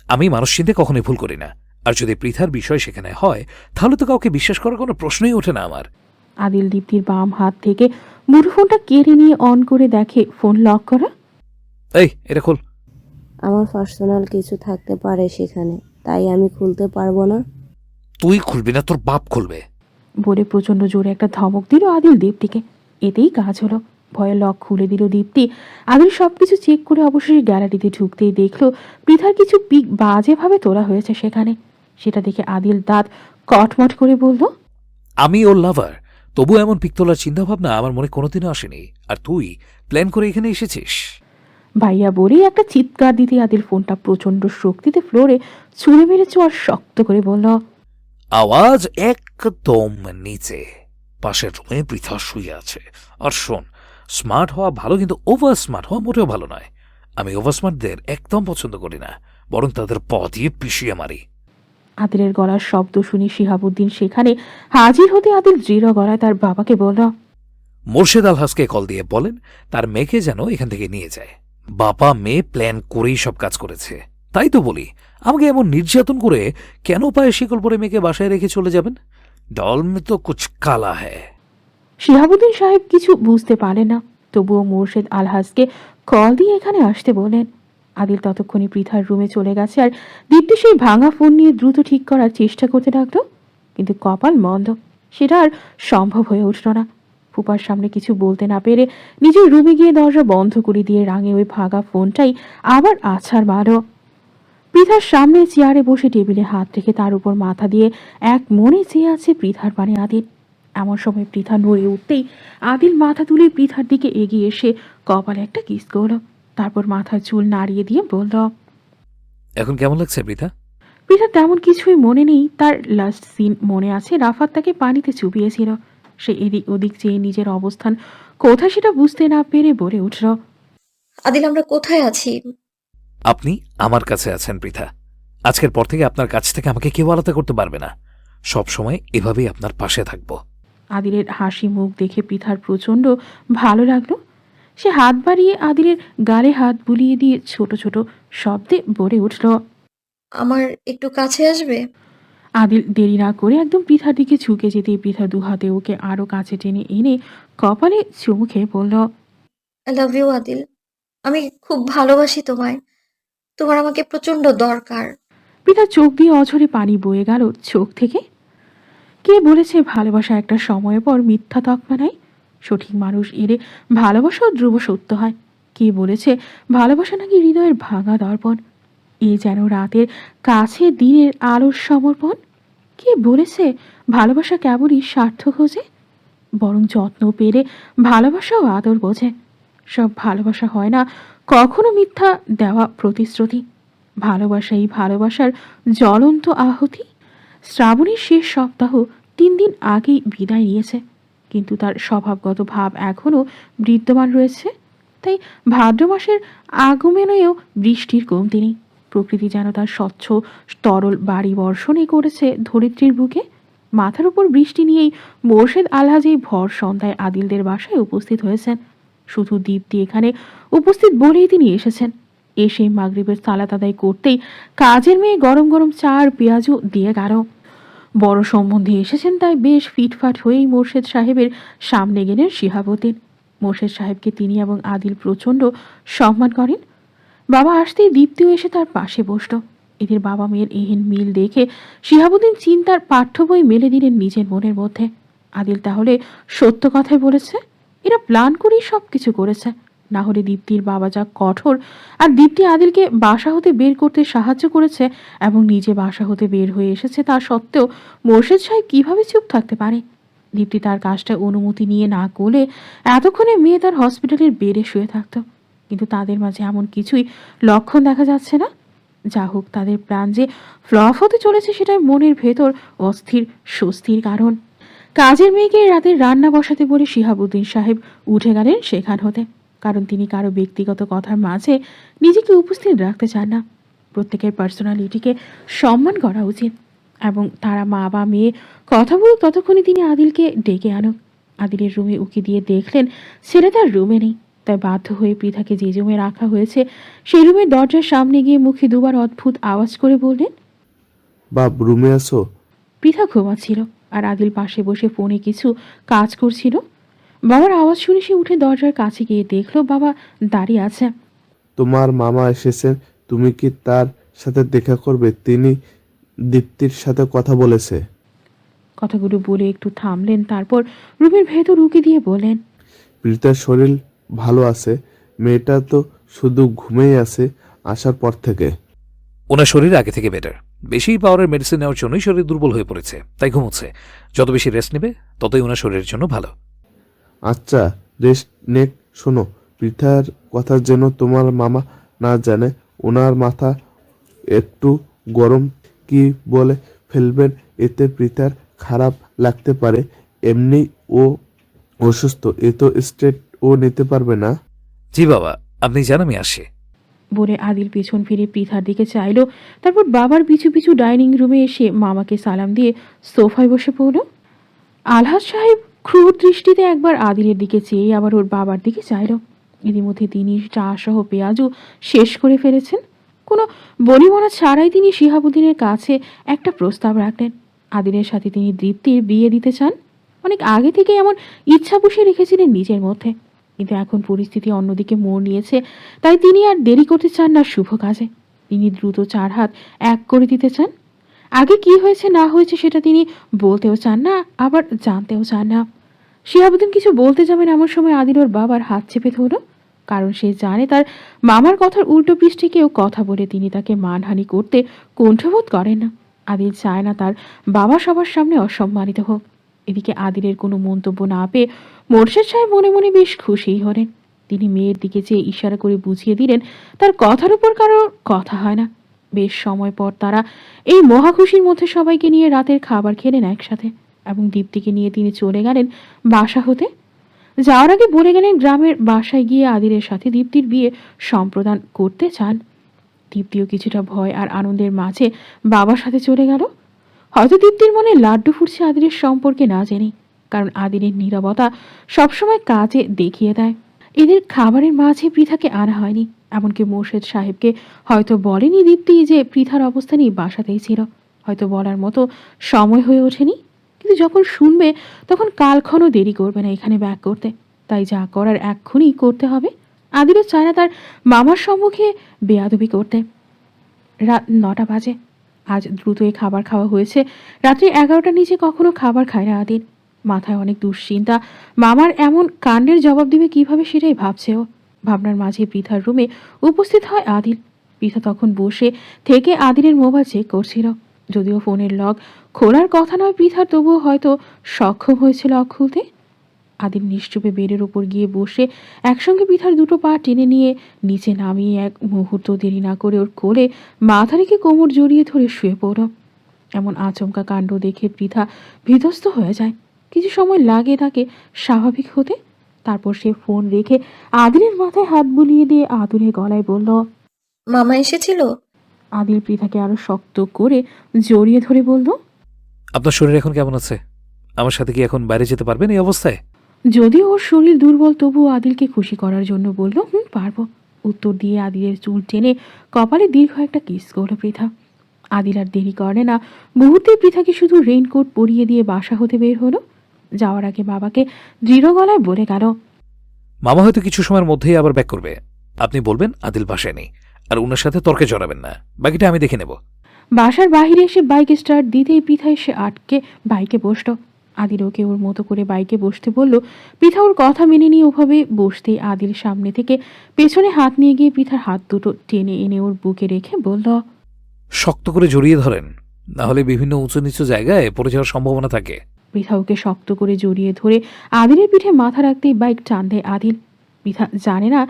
আমি মানুষ চিনতে কখনোই ভুল করি না, আর যদি পৃথার বিষয় সেখানে হয় তাহলে তো কাউকে বিশ্বাস করার কোনো প্রশ্নই ওঠে না আমার। আদিল দীপ্তির বাম হাত থেকে মুঠোফোনটা কেড়ে নিয়ে অন করে দেখে ফোন লক করা। এই এটা খোল। আমার পার্সোনাল কিছু থাকতে পারে সেখানে, তাই আমি খুলতে পারবো না। তুই খুলবি না, তোর বাপ খুলবে বলে প্রচন্ড জোরে একটা ধমক দিল আদিল দীপ্তিকে। এতেই কাজ হলো। ভয়ে লক খুলে দিল দীপ্তি। আদিল সবকিছু চেক করে অবশেষে গ্যালারিতে ঢুকতেই দেখলো পৃথার কিছু পিক বাজেভাবে তোলা হয়েছে সেখানে। সেটা দেখে আদিল দাঁত কটমট করে বলল, আমি ওর লাভার, তবু এমন পিকতলার চিন্তাভাবনা আমার মনে কোনোদিনও আসেনি, আর তুই প্ল্যান করে এখানে এসেছিস। ভাইয়া বলেই একটা চিৎকার দিতে আদিল ফোনটা প্রচন্ড শক্তিতে ফ্লোরে ছুঁড়ে মেরেছে আর শক্ত করে বলল, আওয়াজ একদম নিচে। পাশের রুমে পৃথা শুয়ে আছে। আর শোন, স্মার্ট হওয়া ভালো, কিন্তু ওভার স্মার্ট হওয়া মোটেও ভালো নয়। আমি ওভার স্মার্টদের একদম পছন্দ করি না, বরং তাদের পা দিয়ে পিষিয়ে মারি। আদিলের গলার শব্দ শুনে শিহাবুদ্দিন সেখানে হাজির হতে আদিল দৃঢ় গলায় তার বাবাকে বলল, মোর্শেদ আলহাসকে কল দিয়ে বলেন তার মেয়েকে যেন এখান থেকে নিয়ে যায়। বাবা মেয়ে প্ল্যান করেই সব কাজ করেছে। তাই তো বলি, আমাকে এমন নির্যাতন করে কেন পায়ে শিকল পরে মেয়েকে বাসায় রেখে চলে যাবেন? ডল মে তো কুছ কালা হ্যায়। শিহাবুদ্দিন সাহেব কিছু বুঝতে পারলেন না, তবুও মোর্শেদ আলহাসকে কল দিয়ে এখানে আসতে বলেন। আদিল ততক্ষণে পৃথার রুমে চলে গেছে, আর দীপ্তি সেই ভাঙা ফোন নিয়ে দ্রুত ঠিক করার চেষ্টা করতে লাগলো। কিন্তু কপাল মন্দ, সেটা আর সম্ভব হয়ে উঠল না। ফুপার সামনে কিছু বলতে না পেরে নিজের রুমে গিয়ে দরজা বন্ধ করে দিয়ে রাঙে ওই ভাগা ফোনটাই আবার আছাড় মারল। পৃথার সামনে চেয়ারে বসে টেবিলে হাত রেখে তার উপর মাথা দিয়ে এক মনে চেয়ে আছে পৃথার পানে আদিল। এমন সময় পৃথা নড়ে উঠতেই আদিল মাথা তুলে পৃথার দিকে এগিয়ে এসে কপালে একটা কিস করল, তারপর মাথার চুল নাড়িয়ে দিয়ে বলল, এখন কেমন লাগছে পৃথা? পৃথার তেমন কিছুই মনে নেই। তার লাস্ট সিন মনে আছে, রাফাত তাকে পানিতে চুবিয়েছিল। সে এদিক ওদিক চেয়ে নিজের অবস্থান কোথায় সেটা বুঝতে না পেরে বলে উঠল, আদিল, আমরা কোথায় আছি? আপনি আমার কাছে আছেন পৃথা। আজকের পর থেকে আপনার কাছ থেকে আমাকে কেউ আলাদা করতে পারবে না। সব সময় এভাবেই আপনার পাশে থাকবো। আদিলের হাসি মুখ দেখে পৃথার প্রচণ্ড ভালো লাগলো। সে হাত বাড়িয়ে আদিলের গালে হাত বুলিয়ে দিয়ে ছোট ছোট শব্দে বলে উঠল, আমার একটু কাছে আসবে? আদিল দেরি না করে একদম পৃথার দিকে ঝুঁকে যেতেই পৃথা দুহাতে ওকে আরো কাছে টেনে এনে কপালে চুমু খেয়ে বলল, আই লাভ ইউ আদিল। আমি খুব ভালোবাসি তোমায়। তোমার আমাকে প্রচন্ড দরকার। পৃথার চোখ দিয়ে অঝরে পানি বয়ে গেল চোখ থেকে। কে বলেছে ভালোবাসা একটা সময় পর মিথ্যা তকমা নেয়? সঠিক মানুষ এলে ভালোবাসাও ধ্রুব সত্য হয়। কে বলেছে ভালোবাসা নাকি হৃদয়ের ভাঙা দর্পণ? এ যেন রাতের কাছে দিনের আলোর সমর্পণ। কে বলেছে ভালোবাসা কেবলই স্বার্থ খোঁজে? বরং যত্ন পেলে ভালোবাসাও আদর বোঝে। সব ভালোবাসা হয় না কখনো মিথ্যা দেওয়া প্রতিশ্রুতি। ভালোবাসাই ভালোবাসার জ্বলন্ত আহুতি। শ্রাবণীর শেষ সপ্তাহ 3 দিন আগেই বিদায় নিয়েছে, কিন্তু তার স্বভাবগত ভাব এখনও বিদ্যমান রয়েছে। তাই ভাদ্র মাসের আগমনেও বৃষ্টির কমতি নেই। প্রকৃতি যেন তার স্বচ্ছ তরল বাড়ি বর্ষণই করেছে ধরিত্রীর বুকে। মাথার উপর বৃষ্টি নিয়েই মোর্শেদ আলহাজ এই ভর সন্ধ্যায় আদিলদের বাসায় উপস্থিত হয়েছেন। শুধু দীপ্তি এখানে উপস্থিত বলেই তিনি এসেছেন। এসে মাগরিবের সালাত আদায় করতেই কাজের মেয়ে গরম গরম চা আর পেঁয়াজও দিয়ে গেল। বড় সম্বন্ধে এসেছেন তাই বেশ ফিটফাট হয়েই মোর্শেদ সাহেবের সামনে গেলেন শিহাবুদ্দিন। মোর্শেদ সাহেবকে তিনি এবং আদিল প্রচণ্ড সম্মান করেন। বাবা আসতেই দীপ্তিও এসে তার পাশে বসল। এদের বাবা মেয়ের এহেন মিল দেখে শিহাবুদ্দিন চিন্তার পাঠ্য বই মেলে দিলেন নিজের মনের মধ্যে। আদিল তাহলে সত্য কথাই বলেছে, এরা প্ল্যান করেই সব কিছু করেছে। না হলে দীপ্তির বাবা যা কঠোর, আর দীপ্তি আদিলকে বাসা হতে বের করতে সাহায্য করেছে এবং নিজে বাসা হতে বের হয়ে এসেছে, তা সত্ত্বেও মোর্শেদ সাহেব কিভাবে চুপ থাকতে পারে? দীপ্তি তার কাজটা অনুমতি নিয়ে না করলে এতক্ষণে মেয়ে তার হসপিটালের বেডে শুয়ে থাকতো। কিন্তু তাদের মাঝে এমন কিছুই লক্ষণ দেখা যাচ্ছে না। যা হোক, তাদের প্ল্যান যে ফ্লপ হতে চলেছে সেটাই মনের ভেতর অস্থির স্বস্তির কারণ। কাজের মেয়েকে রাতের রান্না বসাতে বলে শিহাবুদ্দিন সাহেব উঠে গেলেন সেখান হতে, কারণ তিনি কারো ব্যক্তিগত কথার মাঝে নিজেকে উপস্থিত রাখতে চান না। প্রত্যেকের পার্সোনালিটিকে সম্মান করা উচিত এবং তারা মা বা মেয়ে কথা বলুক ততক্ষণে তিনি আদিলকে ডেকে আনুক। আদিলের রুমে উকি দিয়ে দেখলেন ছেলে তার রুমে নেই, তাই বাধ্য হয়ে পৃথাকে যে রুমে রাখা হয়েছে সেই রুমের দরজার সামনে গিয়ে মুখে দুবার অদ্ভুত আওয়াজ করে বললেন, বাপ রুমে আসো। পৃথা ঘুমাচ্ছিল আর আদিল পাশে বসে ফোনে কিছু কাজ করছিল। বাবার আওয়াজ শুনে সে উঠে দরজার কাছে গিয়ে দেখলো বাবা দাঁড়িয়ে আছে। তোমার মামা এসেছেন, তুমি কি তার সাথে দেখা করবে? তিনি দীপ্তির সাথে কথা বলেছে। কথাগুলো বলে একটু থামলেন, তারপর রুমের ভেতর উকি দিয়ে বলেন, প্রীতার শরীর ভালো আছে, মেয়েটা তো শুধু ঘুমেই আছে আসার পর থেকে। ওনার শরীর আগে থেকে বেটার। বেশি পাওয়ারের মেডিসিন নেওয়ার জন্যই শরীর দুর্বল হয়ে পড়েছে, তাই ঘুমোচ্ছে। যত বেশি রেস্ট নেবে ততই ওনার শরীরের জন্য ভালো। আচ্ছা, রেস্ট নেক। শোনো, পৃথার কথা যেন তোমার মামা না জানে। ওনার মাথা একটু গরম, কি বলে ফেলবেন, এতে পৃথার খারাপ লাগতে পারে। এমনি ও অসুস্থ, এ তো স্ট্রেট ও নিতে পারবে না। জি বাবা, আপনি জান আমি আসি। বলে আদিল পেছন ফিরে পৃথার দিকে চাইল, তারপর বাবার পিছু পিছু ডাইনিং রুমে এসে মামাকে সালাম দিয়ে সোফায় বসে পড়ল। আলহাজ সাহেব ক্রূর দৃষ্টিতে একবার আদিলের দিকে চেয়ে আবার ওর বাবার দিকে চাইল। ইতিমধ্যে তিনি চা সহ পেঁয়াজও শেষ করে ফেলেছেন। কোনো বনিবনা ছাড়াই তিনি শিহাবুদ্দিনের কাছে একটা প্রস্তাব রাখলেন। আদিলের সাথে তিনি দীপ্তির বিয়ে দিতে চান। অনেক আগে থেকে এমন ইচ্ছা পুষে রেখেছিলেন নিজের মধ্যে, কিন্তু এখন পরিস্থিতি অন্যদিকে মোড় নিয়েছে, তাই তিনি আর দেরি করতে চান না শুভ কাজে। তিনি দ্রুত 4 হাত এক করে দিতে চান। আগে কি হয়েছে না হয়েছে সেটা তিনি বলতেও চান না, আবার জানতেও চান না। শিহাবুদ্দিন কিছু বলতে যাবেন এমন সময় আদিল ওর বাবার হাত চেপে ধরল, কারণ সে জানে তার মামার কথার উল্টো পৃষ্ঠে কেউ কথা বলে তিনি তাকে মানহানি করতে কুণ্ঠবোধ করেন না। আদিল চায় না তার বাবা সবার সামনে অসম্মানিত হোক। এদিকে আদিলের কোনো মন্তব্য না পেয়ে মোর্শেদ সাহেব মনে মনে বেশ খুশিই হলেন। তিনি মেয়ের দিকে চেয়ে ইশারা করে বুঝিয়ে দিলেন তার কথার উপর কারো কথা হয় না। বেশ সময় পর তারা এই মহাখুশির মধ্যে সবাইকে নিয়ে রাতের খাবার খেলেন একসাথে, এবং দীপ্তিকে নিয়ে তিনি চলে গেলেন বাসা হতে। যাওয়ার আগে বলে গেলেন গ্রামের বাসায় গিয়ে আদিলের সাথে দীপ্তির বিয়ে সম্প্রদান করতে চান। দীপ্তিও কিছুটা ভয় আর আনন্দের মাঝে বাবার সাথে চলে গেল। হয়তো দীপ্তির মনে লাড্ডু ফুটছে আদিলের সম্পর্কে না জেনে, কারণ আদিলের নীরবতা সবসময় কাজে দেখিয়ে দেয়। এদের খাবারের মাঝে পৃথাকে আনা হয়নি, এমনকি মোর্শেদ সাহেবকে হয়তো বলেনি দীপ্তি যে পৃথার অবস্থানই বাসাতেই ছিল। হয়তো বলার মতো সময় হয়ে ওঠেনি, কিন্তু যখন শুনবে তখন কালক্ষণও দেরি করবে না এখানে ব্যাক করতে। তাই যা করার এক্ষুনি করতে হবে। আদিলও চায় না তার মামার সম্মুখে বেয়াদবি করতে। রাত 9টা বাজে। আজ দ্রুতই খাবার খাওয়া হয়েছে। রাত্রি 11টার নিচে কখনো খাবার খায় না আদিল। মাথায় অনেক দুশ্চিন্তা। মামার এমন কাণ্ডের জবাব দিবে কিভাবে সেটাই ভাবছে ও। ভাবনার মাঝে পৃথার রুমে উপস্থিত হয় আদিল। পৃথা তখন বসে থেকে আদিলের মোবাইল চেক করছিল। যদিও ফোনের লক খোলার কথা নয় পৃথার, তবুও হয়তো সক্ষম হয়েছিল লক খুলতে। আদিল নিশ্চুপে বেডের ওপর গিয়ে বসে একসঙ্গে পৃথার দুটো পা টেনে নিয়ে নিচে নামিয়ে এক মুহূর্ত দেরি না করে ওর কোলে মাথা রেখে কোমর জড়িয়ে ধরে শুয়ে পড়ল। এমন আচমকা কাণ্ড দেখে পৃথা বিধ্বস্ত হয়ে যায়। কিছু সময় লাগে তাকে স্বাভাবিক হতে। তারপর সে ফোন রেখে আদিলের মাথায় হাত বুলিয়ে দিয়ে আদুরে গলায় বলল, মামা এসেছিল? আদিল পৃথাকে আরো শক্ত করে জড়িয়ে ধরে বলল, আপনার শরীর এখন কেমন আছে? আমার সাথে কি এখন বাইরে যেতে পারবেন এই অবস্থায়? যদিও ওর শরীর দুর্বল তবুও আদিলকে খুশি করার জন্য বলল, পারবো। উত্তর দিয়ে আদিলের চুল টেনে কপালে দীর্ঘ একটা কিস করল পৃথা। আদিল আর দেরি করে না, মুহূর্তে পৃথাকে শুধু রেইনকোট পরিয়ে দিয়ে বাসা হতে বের হলো। যাওয়ার আগে বাবাকে দৃঢ় গলায় বলে গেল, মামা হয়তো কিছু সময়ের মধ্যেই আবার ব্যাক করবে। আপনি বলবেন আদিল বাসায় নেই, আর ওনার সাথে তর্কে জড়াবেন না। বাকিটা আমি দেখে নেব। বাসার বাহিরে এসে বাইক স্টার্ট দিতেই পৃথা এসে আটকে বাইকে বসল। আদিল ওকে ওর মতো করে বাইকে বসতে বলল। পৃথা ওর কথা মেনে নিয়ে ওভাবে বসতেই আদিল সামনে থেকে পেছনে হাত নিয়ে গিয়ে পৃথার হাত দুটো টেনে এনে ওর বুকে রেখে বলল, শক্ত করে জড়িয়ে ধরেন, না হলে বিভিন্ন উঁচু নিচু জায়গায় পড়ে যাওয়ার সম্ভাবনা থাকে। পৃথা ওকে শক্ত করে জড়িয়ে ধরে আদিলের পিঠে মাথা রাখতেই বাইক টান দেয় আদিল। পৃথা জানে না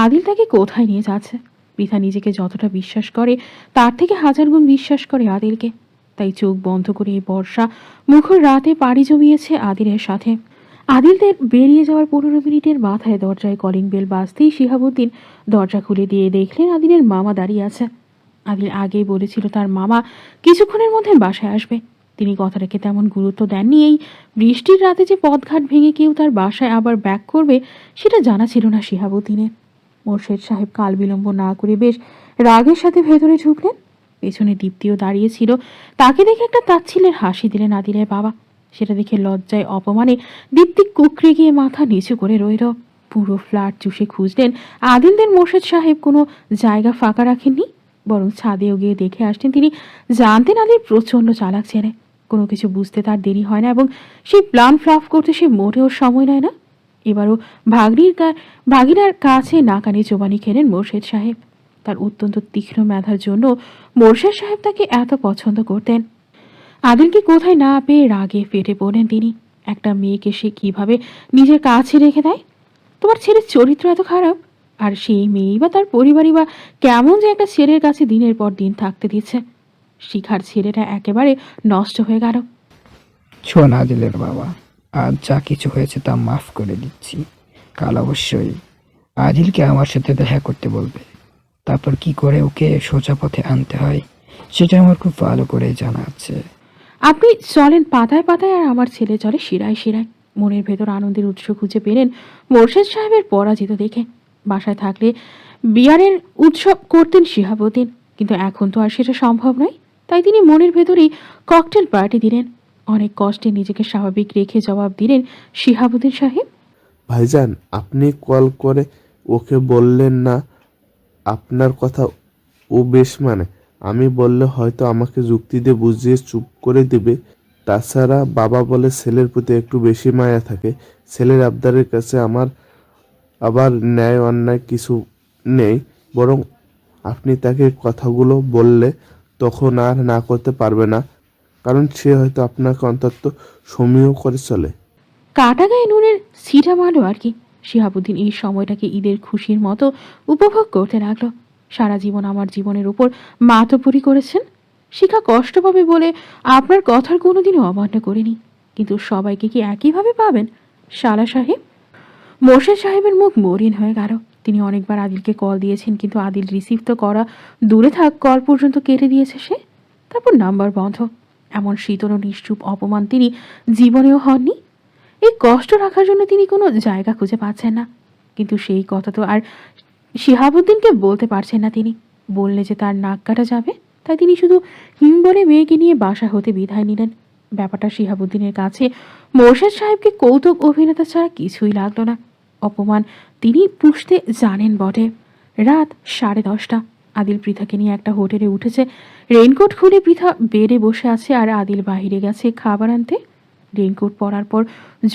আদিল তাকে কোথায় নিয়ে যাচ্ছে। পৃথা নিজেকে যতটা বিশ্বাস করে তার থেকে হাজার গুণ বিশ্বাস করে আদিলকে। তাই চোখ বন্ধ করে এই বর্ষা মুখর রাতে পাড়ি জমিয়েছে আদিলের সাথে। আদিলদের বেরিয়ে যাওয়ার 15 মিনিটের মাথায় দরজায় কলিং বেল বাজতেই শিহাবুদ্দিন দরজা খুলে দিয়ে দেখলেন আদিলের মামা দাঁড়িয়ে আছে। আদিল আগেই বলেছিল তার মামা কিছুক্ষণের মধ্যে বাসায় আসবে। তিনি কথাটাকে তেমন গুরুত্ব দেননি। এই বৃষ্টির রাতে যে পথঘাট ভেঙে কেউ তার বাসায় আবার ব্যাক করবে সেটা জানা ছিল না শিহাবুদ্দিনের। মোর্শেদ সাহেব কাল বিলম্ব না করে বেশ রাগের সাথে ভেতরে ঢুকলেন। পেছনে দীপ্তিও দাঁড়িয়েছিল। তাকে দেখে একটা তাচ্ছিল্যের হাসি দিলেন আদিলের বাবা। সেটা দেখে লজ্জায় অপমানে দীপ্তি কুকড়ে গিয়ে মাথা নিচু করে রইল। পুরো ফ্ল্যাট চুষে খুঁজলেন আদিলদের। মোর্শেদ সাহেব কোনো জায়গা ফাঁকা রাখেননি, বরং ছাদেও গিয়ে দেখে আসতেন। তিনি জানতেন আদিল প্রচণ্ড চালাক ছেলে, কোনো কিছু বুঝতে তার দেরি হয় না, এবং সেই প্ল্যান ফ্লাফ করতে সে মোটেও সময় নেয় না। এবারও ভাগিনার কাছে নাকানি চোবানি খেলেন মোর্শেদ সাহেব। তার অত্যন্ত তীক্ষ্ণ মেধার জন্য মোর্শেদ সাহেব তাকে এত পছন্দ করতেন। আদিলকে কোথায় না পেয়ে রাগে ফেটে পড়েন তিনি। একটা মেয়েকে সে কিভাবে নিজের কাছে রেখে দেয়? তোমার ছেলের চরিত্র এত খারাপ, আর সেই মেয়েই বা তার পরিবারই বা কেমন যে একটা ছেলের কাছে দিনের পর দিন থাকতে দিচ্ছে। শিখার ছেলেটা একেবারে নষ্ট হয়ে গেল। শোন আদিলের বাবা, আজ যা কিছু হয়েছে তা মাফ করে দিচ্ছি। কাল অবশ্যই আদিলকে আমার সাথে দেখা করতে বলবে। তারপর কি করে ওকে সোজা পথে আনতে হয় সেটা আমার খুব ভালো করে জানা আছে। আপনি চলেন পাতায় পাতায়, আর আমার ছেলে চলে শিরায় শিরায়। মনের ভেতর আনন্দের উৎস খুঁজে পেলেন মোর্শেদ সাহেবের পরাজিত দেখে। বাসায় থাকলে বিয়ারের উৎসব করতেন শিহাবুদ্দিন, কিন্তু এখন তো আর সেটা সম্ভব নয়। তাই তিনি মনের ভেতরেই ককটেল পার্টি দিলেন। অনেক কষ্টে নিজেকে স্বাভাবিক রেখে জবাব দিলেন শিহাবুদ্দিন সাহেব, ভাইজান, আপনি কল করে ওকে বললেন না আপনার কথা ও বেশ মানে? আমি বললে হয়তো আমাকে যুক্তি দিয়ে বুঝিয়ে চুপ করে দিবে। তাছাড়া বাবা বলে ছেলের প্রতি একটু বেশি মায়া থাকে। ছেলের আবদারের কাছে আমার আবার ন্যায় অন্যায় কিছু নেই, বরং আপনি তাকে কথাগুলো বললে তখন আর না করতে পারবে না, কারণ সে হয়তো আপনাকে অন্তত সমীহ করে চলে। কাটা গায়ে নুনের ছিটা মারলো আর কি। শিহাবুদ্দিন এই সময়টাকে ঈদের খুশির মতো উপভোগ করতে লাগলো। সারা জীবন আমার জীবনের উপর মাতব্বরি করেছেন, শিখা কষ্ট পাবে বলে আপনার কথার কোনোদিনও অমান্য করিনি, কিন্তু সবাইকে কি একইভাবে পাবেন? শালা সাহেব। মোর্শেদ সাহেবের মুখ মলিন হয়ে গেল। তিনি অনেকবার আদিলকে কল দিয়েছেন, কিন্তু আদিল রিসিভ তো করা দূরে থাক, কল পর্যন্ত কেটে দিয়েছে সে। তারপর নাম্বার বন্ধ। এমন শীতল ও নিশ্চুপ অপমান তিনি জীবনেও হননি। এই কষ্ট রাখার জন্য তিনি কোনো জায়গা খুঁজে পাচ্ছেন না, কিন্তু সেই কথা তো আর শিহাবুদ্দিনকে বলতে পারছেন না। তিনি বললে যে তার নাক কাটা যাবে, তাই তিনি শুধু হিম বলে মেয়েকে নিয়ে বাসা হতে বিদায় নিলেন। ব্যাপারটা শিহাবুদ্দিনের কাছে মোর্শেদ সাহেবকে কৌতুক অভিনেতা ছাড়া কিছুই লাগলো না। অপমান তিনি পুষতে জানেন বটে। রাত 10:30। আদিল পৃথাকে নিয়ে একটা হোটেলে উঠেছে। রেইনকোট খুলে পৃথা বেডে বসে আছে আর আদিল বাইরে গেছে খাবার আনতে। রেইনকোট পরার পর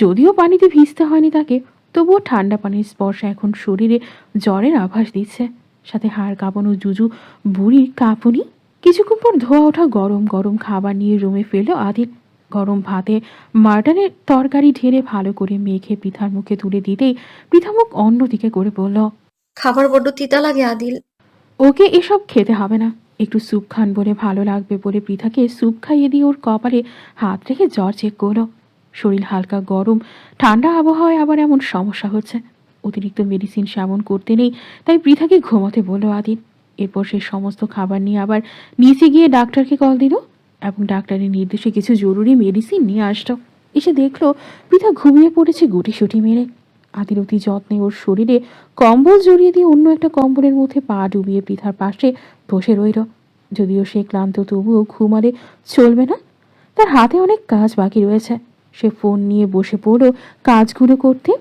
যদিও পানিতে ভিজতে হয়নি তাকে, তবুও ঠান্ডা পানির স্পর্শ এখন শরীরে জ্বরের আভাস দিচ্ছে, সাথে হাড় কাঁপানো জুজু বুড়ির কাঁপুনি। কিছুক্ষণ পর ধোয়া ওঠা গরম গরম খাবার নিয়ে রুমে ফেরল আদিল। গরম ভাতে মাটনের তরকারি ঢেলে ভালো করে মেখে পৃথার মুখে তুলে দিতেই পৃথা মুখ অন্যদিকে করে বলল, খাবার বড্ড তিতা লাগে আদিল। ওকে এসব খেতে হবে না, একটু স্যুপ খান বলে ভালো লাগবে বলে পৃথাকে স্যুপ খাইয়ে দিয়ে ওর কপালে হাত রেখে জ্বর চেক করলো। শরীর হালকা গরম, ঠান্ডা আবহাওয়ায় আবার এমন সমস্যা হচ্ছে। অতিরিক্ত মেডিসিন সেবন করতে নেই, তাই পৃথাকে ঘুমোতে বলল আদিল। এরপর সে সমস্ত খাবার নিয়ে আবার নিচে গিয়ে ডাক্তারকে কল দিল এবং ডাক্তারের নির্দেশে কিছু জরুরি মেডিসিন নিয়ে আসলো। এসে দেখলো পৃথা ঘুমিয়ে পড়েছে গুটিসুটি মেরে। আদিল অতি যত্নে ওর শরীরে কম্বল জড়িয়ে দিয়ে অন্য একটা কম্বলের মধ্যে পা ডুবিয়ে পৃথার পাশে বসে রইল। যদিও সে ক্লান্ত, তবুও ঘুমালে চলবে না, তার হাতে অনেক কাজ বাকি রয়েছে। সে ফোন নিয়ে বসে পড়ল কাজগুলো করতে।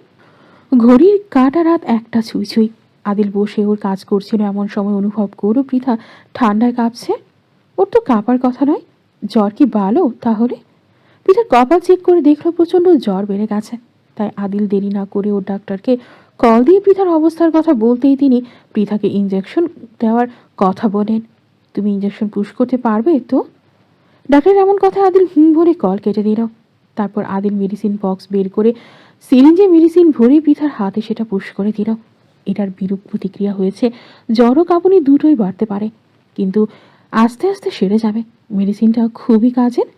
ঘড়ির কাঁটা রাত 1টা ছুঁই ছুঁই। আদিল বসে ওর কাজ করছিল, এমন সময় অনুভব করলো পৃথা ঠান্ডায় কাঁপছে। ওর তো কাঁপার কথা নয়, জ্বর কি বালো তাহলে? পৃথার কপাল চেক করে দেখলো প্রচণ্ড জ্বর বেড়ে গেছে। তাই আদিল দেরি না করে ওর ডাক্তারকে কল দিয়ে পৃথার অবস্থার কথা বলতেই তিনি পৃথাকে ইঞ্জেকশন দেওয়ার কথা বলেন। তুমি ইঞ্জেকশন পুশ করতে পারবে তো? ডাক্তার এমন কথা আদিল বলে কল কেটে দিল। তারপর আদিল মেডিসিন বক্স বের করে সিরিঞ্জে মেডিসিন ভরে পৃথার হাতে সেটা পুশ করে দিল। এটার বিরূপ প্রতিক্রিয়া হয়েছে, জ্বর ও কাঁপুনি দুটোই বাড়তে পারে, কিন্তু আস্তে আস্তে সেরে যাবে। মেডিসিনটা খুবই কাজের।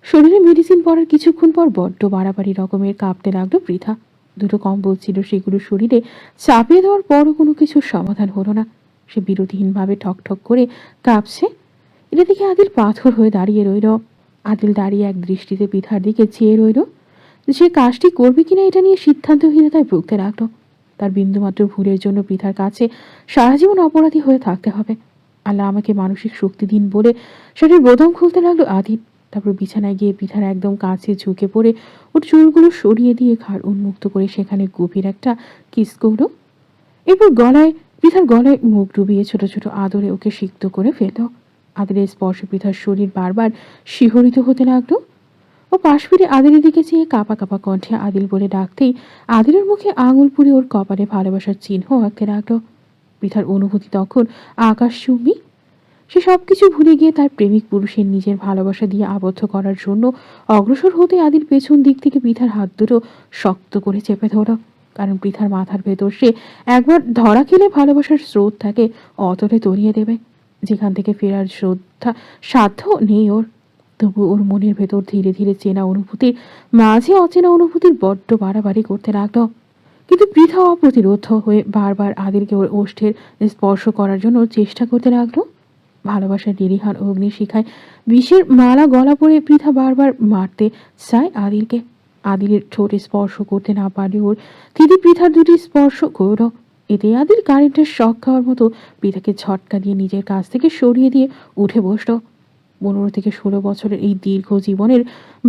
শরীরে মেডিসিন পড়ার কিছুক্ষণ পর বড্ড বাড়াবাড়ি রকমের কাঁপতে লাগলো পৃথা। দুটো কম্বল ছিল, সেগুলো শরীরে চাপিয়ে দেওয়ার পরও কোনো কিছুর সমাধান হলো না। সে বিরতিহীনভাবে ঠকঠক করে কাঁপছে। এটা দেখে আদিল পাথর হয়ে দাঁড়িয়ে রইল। আদিল দাঁড়িয়ে এক দৃষ্টিতে পৃথার দিকে চেয়ে রইল। সে কাজটি করবে কিনা এটা নিয়ে সিদ্ধান্তহীনতায় ভুগতে লাগলো। তার বিন্দুমাত্র ভুলের জন্য পৃথার কাছে সারা জীবন অপরাধী হয়ে থাকতে হবে। আল্লাহ আমাকে মানসিক শক্তি দিন বলে সেটির বোতাম খুলতে লাগলো আদিল। তারপর বিছানায় গিয়ে পৃথার একদম কাছে ঝুঁকে পড়ে ওর চুলগুলো সরিয়ে দিয়ে ঘাড় উন্মুক্ত করে সেখানে গভীর একটা কিস করলো। এরপর পৃথার গলায় মুখ ডুবিয়ে ছোট ছোট আদরে ওকে সিক্ত করে ফেলল। আদিলের স্পর্শে পৃথার শরীর বারবার শিহরিত হতে লাগলো। ও পাশ ফিরে আদিলের দিকে চেয়ে কাঁপা কাঁপা কণ্ঠে আদিল বলে ডাকতেই আদিলের মুখে আঙুল পুড়ে ওর কপালে ভালোবাসার চিহ্ন আঁকতে লাগলো। পৃথার অনুভূতি তখন আকাশচুম্বী। সে সবকিছু ভুলে গিয়ে তার প্রেমিক পুরুষের নিজের ভালোবাসা দিয়ে আবদ্ধ করার জন্য অগ্রসর হতে আদিল পেছন দিক থেকে পৃথার হাত দুটো শক্ত করে চেপে ধরল। কারণ পৃথার মাথার ভেতর সে একবার ধরা খেলে ভালোবাসার স্রোত তাকে অতলে তরিয়ে দেবে, যেখান থেকে ফেরার সাধ্য নেই ওর। তবু ওর মনের ভেতর ধীরে ধীরে চেনা অনুভূতির মাঝে অচেনা অনুভূতির বড্ড বাড়াবাড়ি করতে লাগলো। কিন্তু পৃথা অপ্রতিরোধ হয়ে বারবার আদিলকে ওর ওষ্ঠের স্পর্শ করার জন্য চেষ্টা করতে লাগলো। ভালোবাসার নিরীহান অগ্নিশিখায় বিষের মালা গলা পড়ে পৃথা বারবার মারতে চায় আদিলকে। আদিলের ঠোঁটে স্পর্শ করতে না পারলে ওর দিদি পৃথার দুটি স্পর্শ করল। এতে আদিল কারেন্টের শক খাওয়ার মতো পৃথাকে ঝটকা দিয়ে নিজের কাছ থেকে সরিয়ে দিয়ে উঠে বসল। 15 থেকে 16 বছরের এই দীর্ঘ জীবনের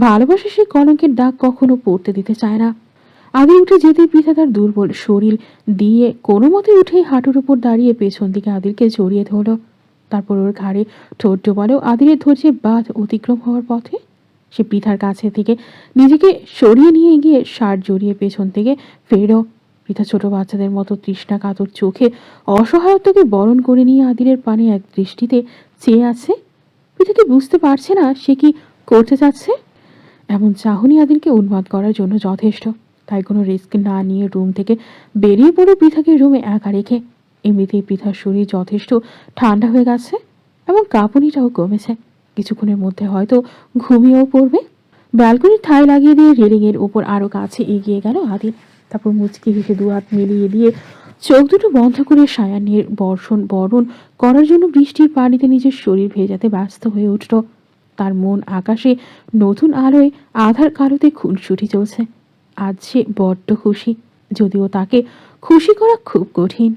ভালোবাসা সে কলঙ্কের দাগ কখনো পড়তে দিতে চায় না। আগে উঠে যেতেই পৃথা তার দুর্বল শরীর দিয়ে কোনো মতে উঠে হাঁটুর উপর দাঁড়িয়ে পেছন দিকে আদিলকে জড়িয়ে ধরল। তারপর ওর ঘাড়ে ঠোঁট ডোবালো আদিলের ধৈর্যের বাঁধ অতিক্রম হওয়ার পথে। সে পৃথার কাছে থেকে নিজেকে সরিয়ে নিয়ে গিয়ে শার্ট জড়িয়ে পেছন থেকে ফেরো। পৃথা ছোট বাচ্চাদের মতো তৃষ্ণা কাতর চোখে অসহায়ত্বকে বরণ করে নিয়ে আদিলের পানে এক দৃষ্টিতে চেয়ে আছে। পৃথা কি বুঝতে পারছে না সে কি করতে চাচ্ছে? এমন চাহনি আদিলকে উন্মাদ করার জন্য যথেষ্ট। তাই কোনো রিস্ক না নিয়ে রুম থেকে বেরিয়ে পড়ে পৃথাকে রুমে একা রেখে। এমনিতেই পৃথার শরীর যথেষ্ট ঠান্ডা হয়ে গেছে এবং কাঁপুনিটাও কমেছে। কিছুক্ষণের মধ্যে হয়তো ঘুমিয়েও পড়বে। ব্যালকনির ঠাই লাগিয়ে দিয়ে রেলিংয়ের ওপর আরো কাছে এগিয়ে গেল আদিল। তারপর মুচকি হেসে দু হাত মিলিয়ে দিয়ে চোখ দুটো বন্ধ করে সায়ানের বরণ করার জন্য বৃষ্টির পানিতে নিজের শরীর ভেজাতে ব্যস্ত হয়ে উঠল। তার মন আকাশে নতুন আলোয় আধার কালোতে খুনসুটি চলছে। আজ সে বড্ড খুশি, যদিও তাকে খুশি করা খুব কঠিন।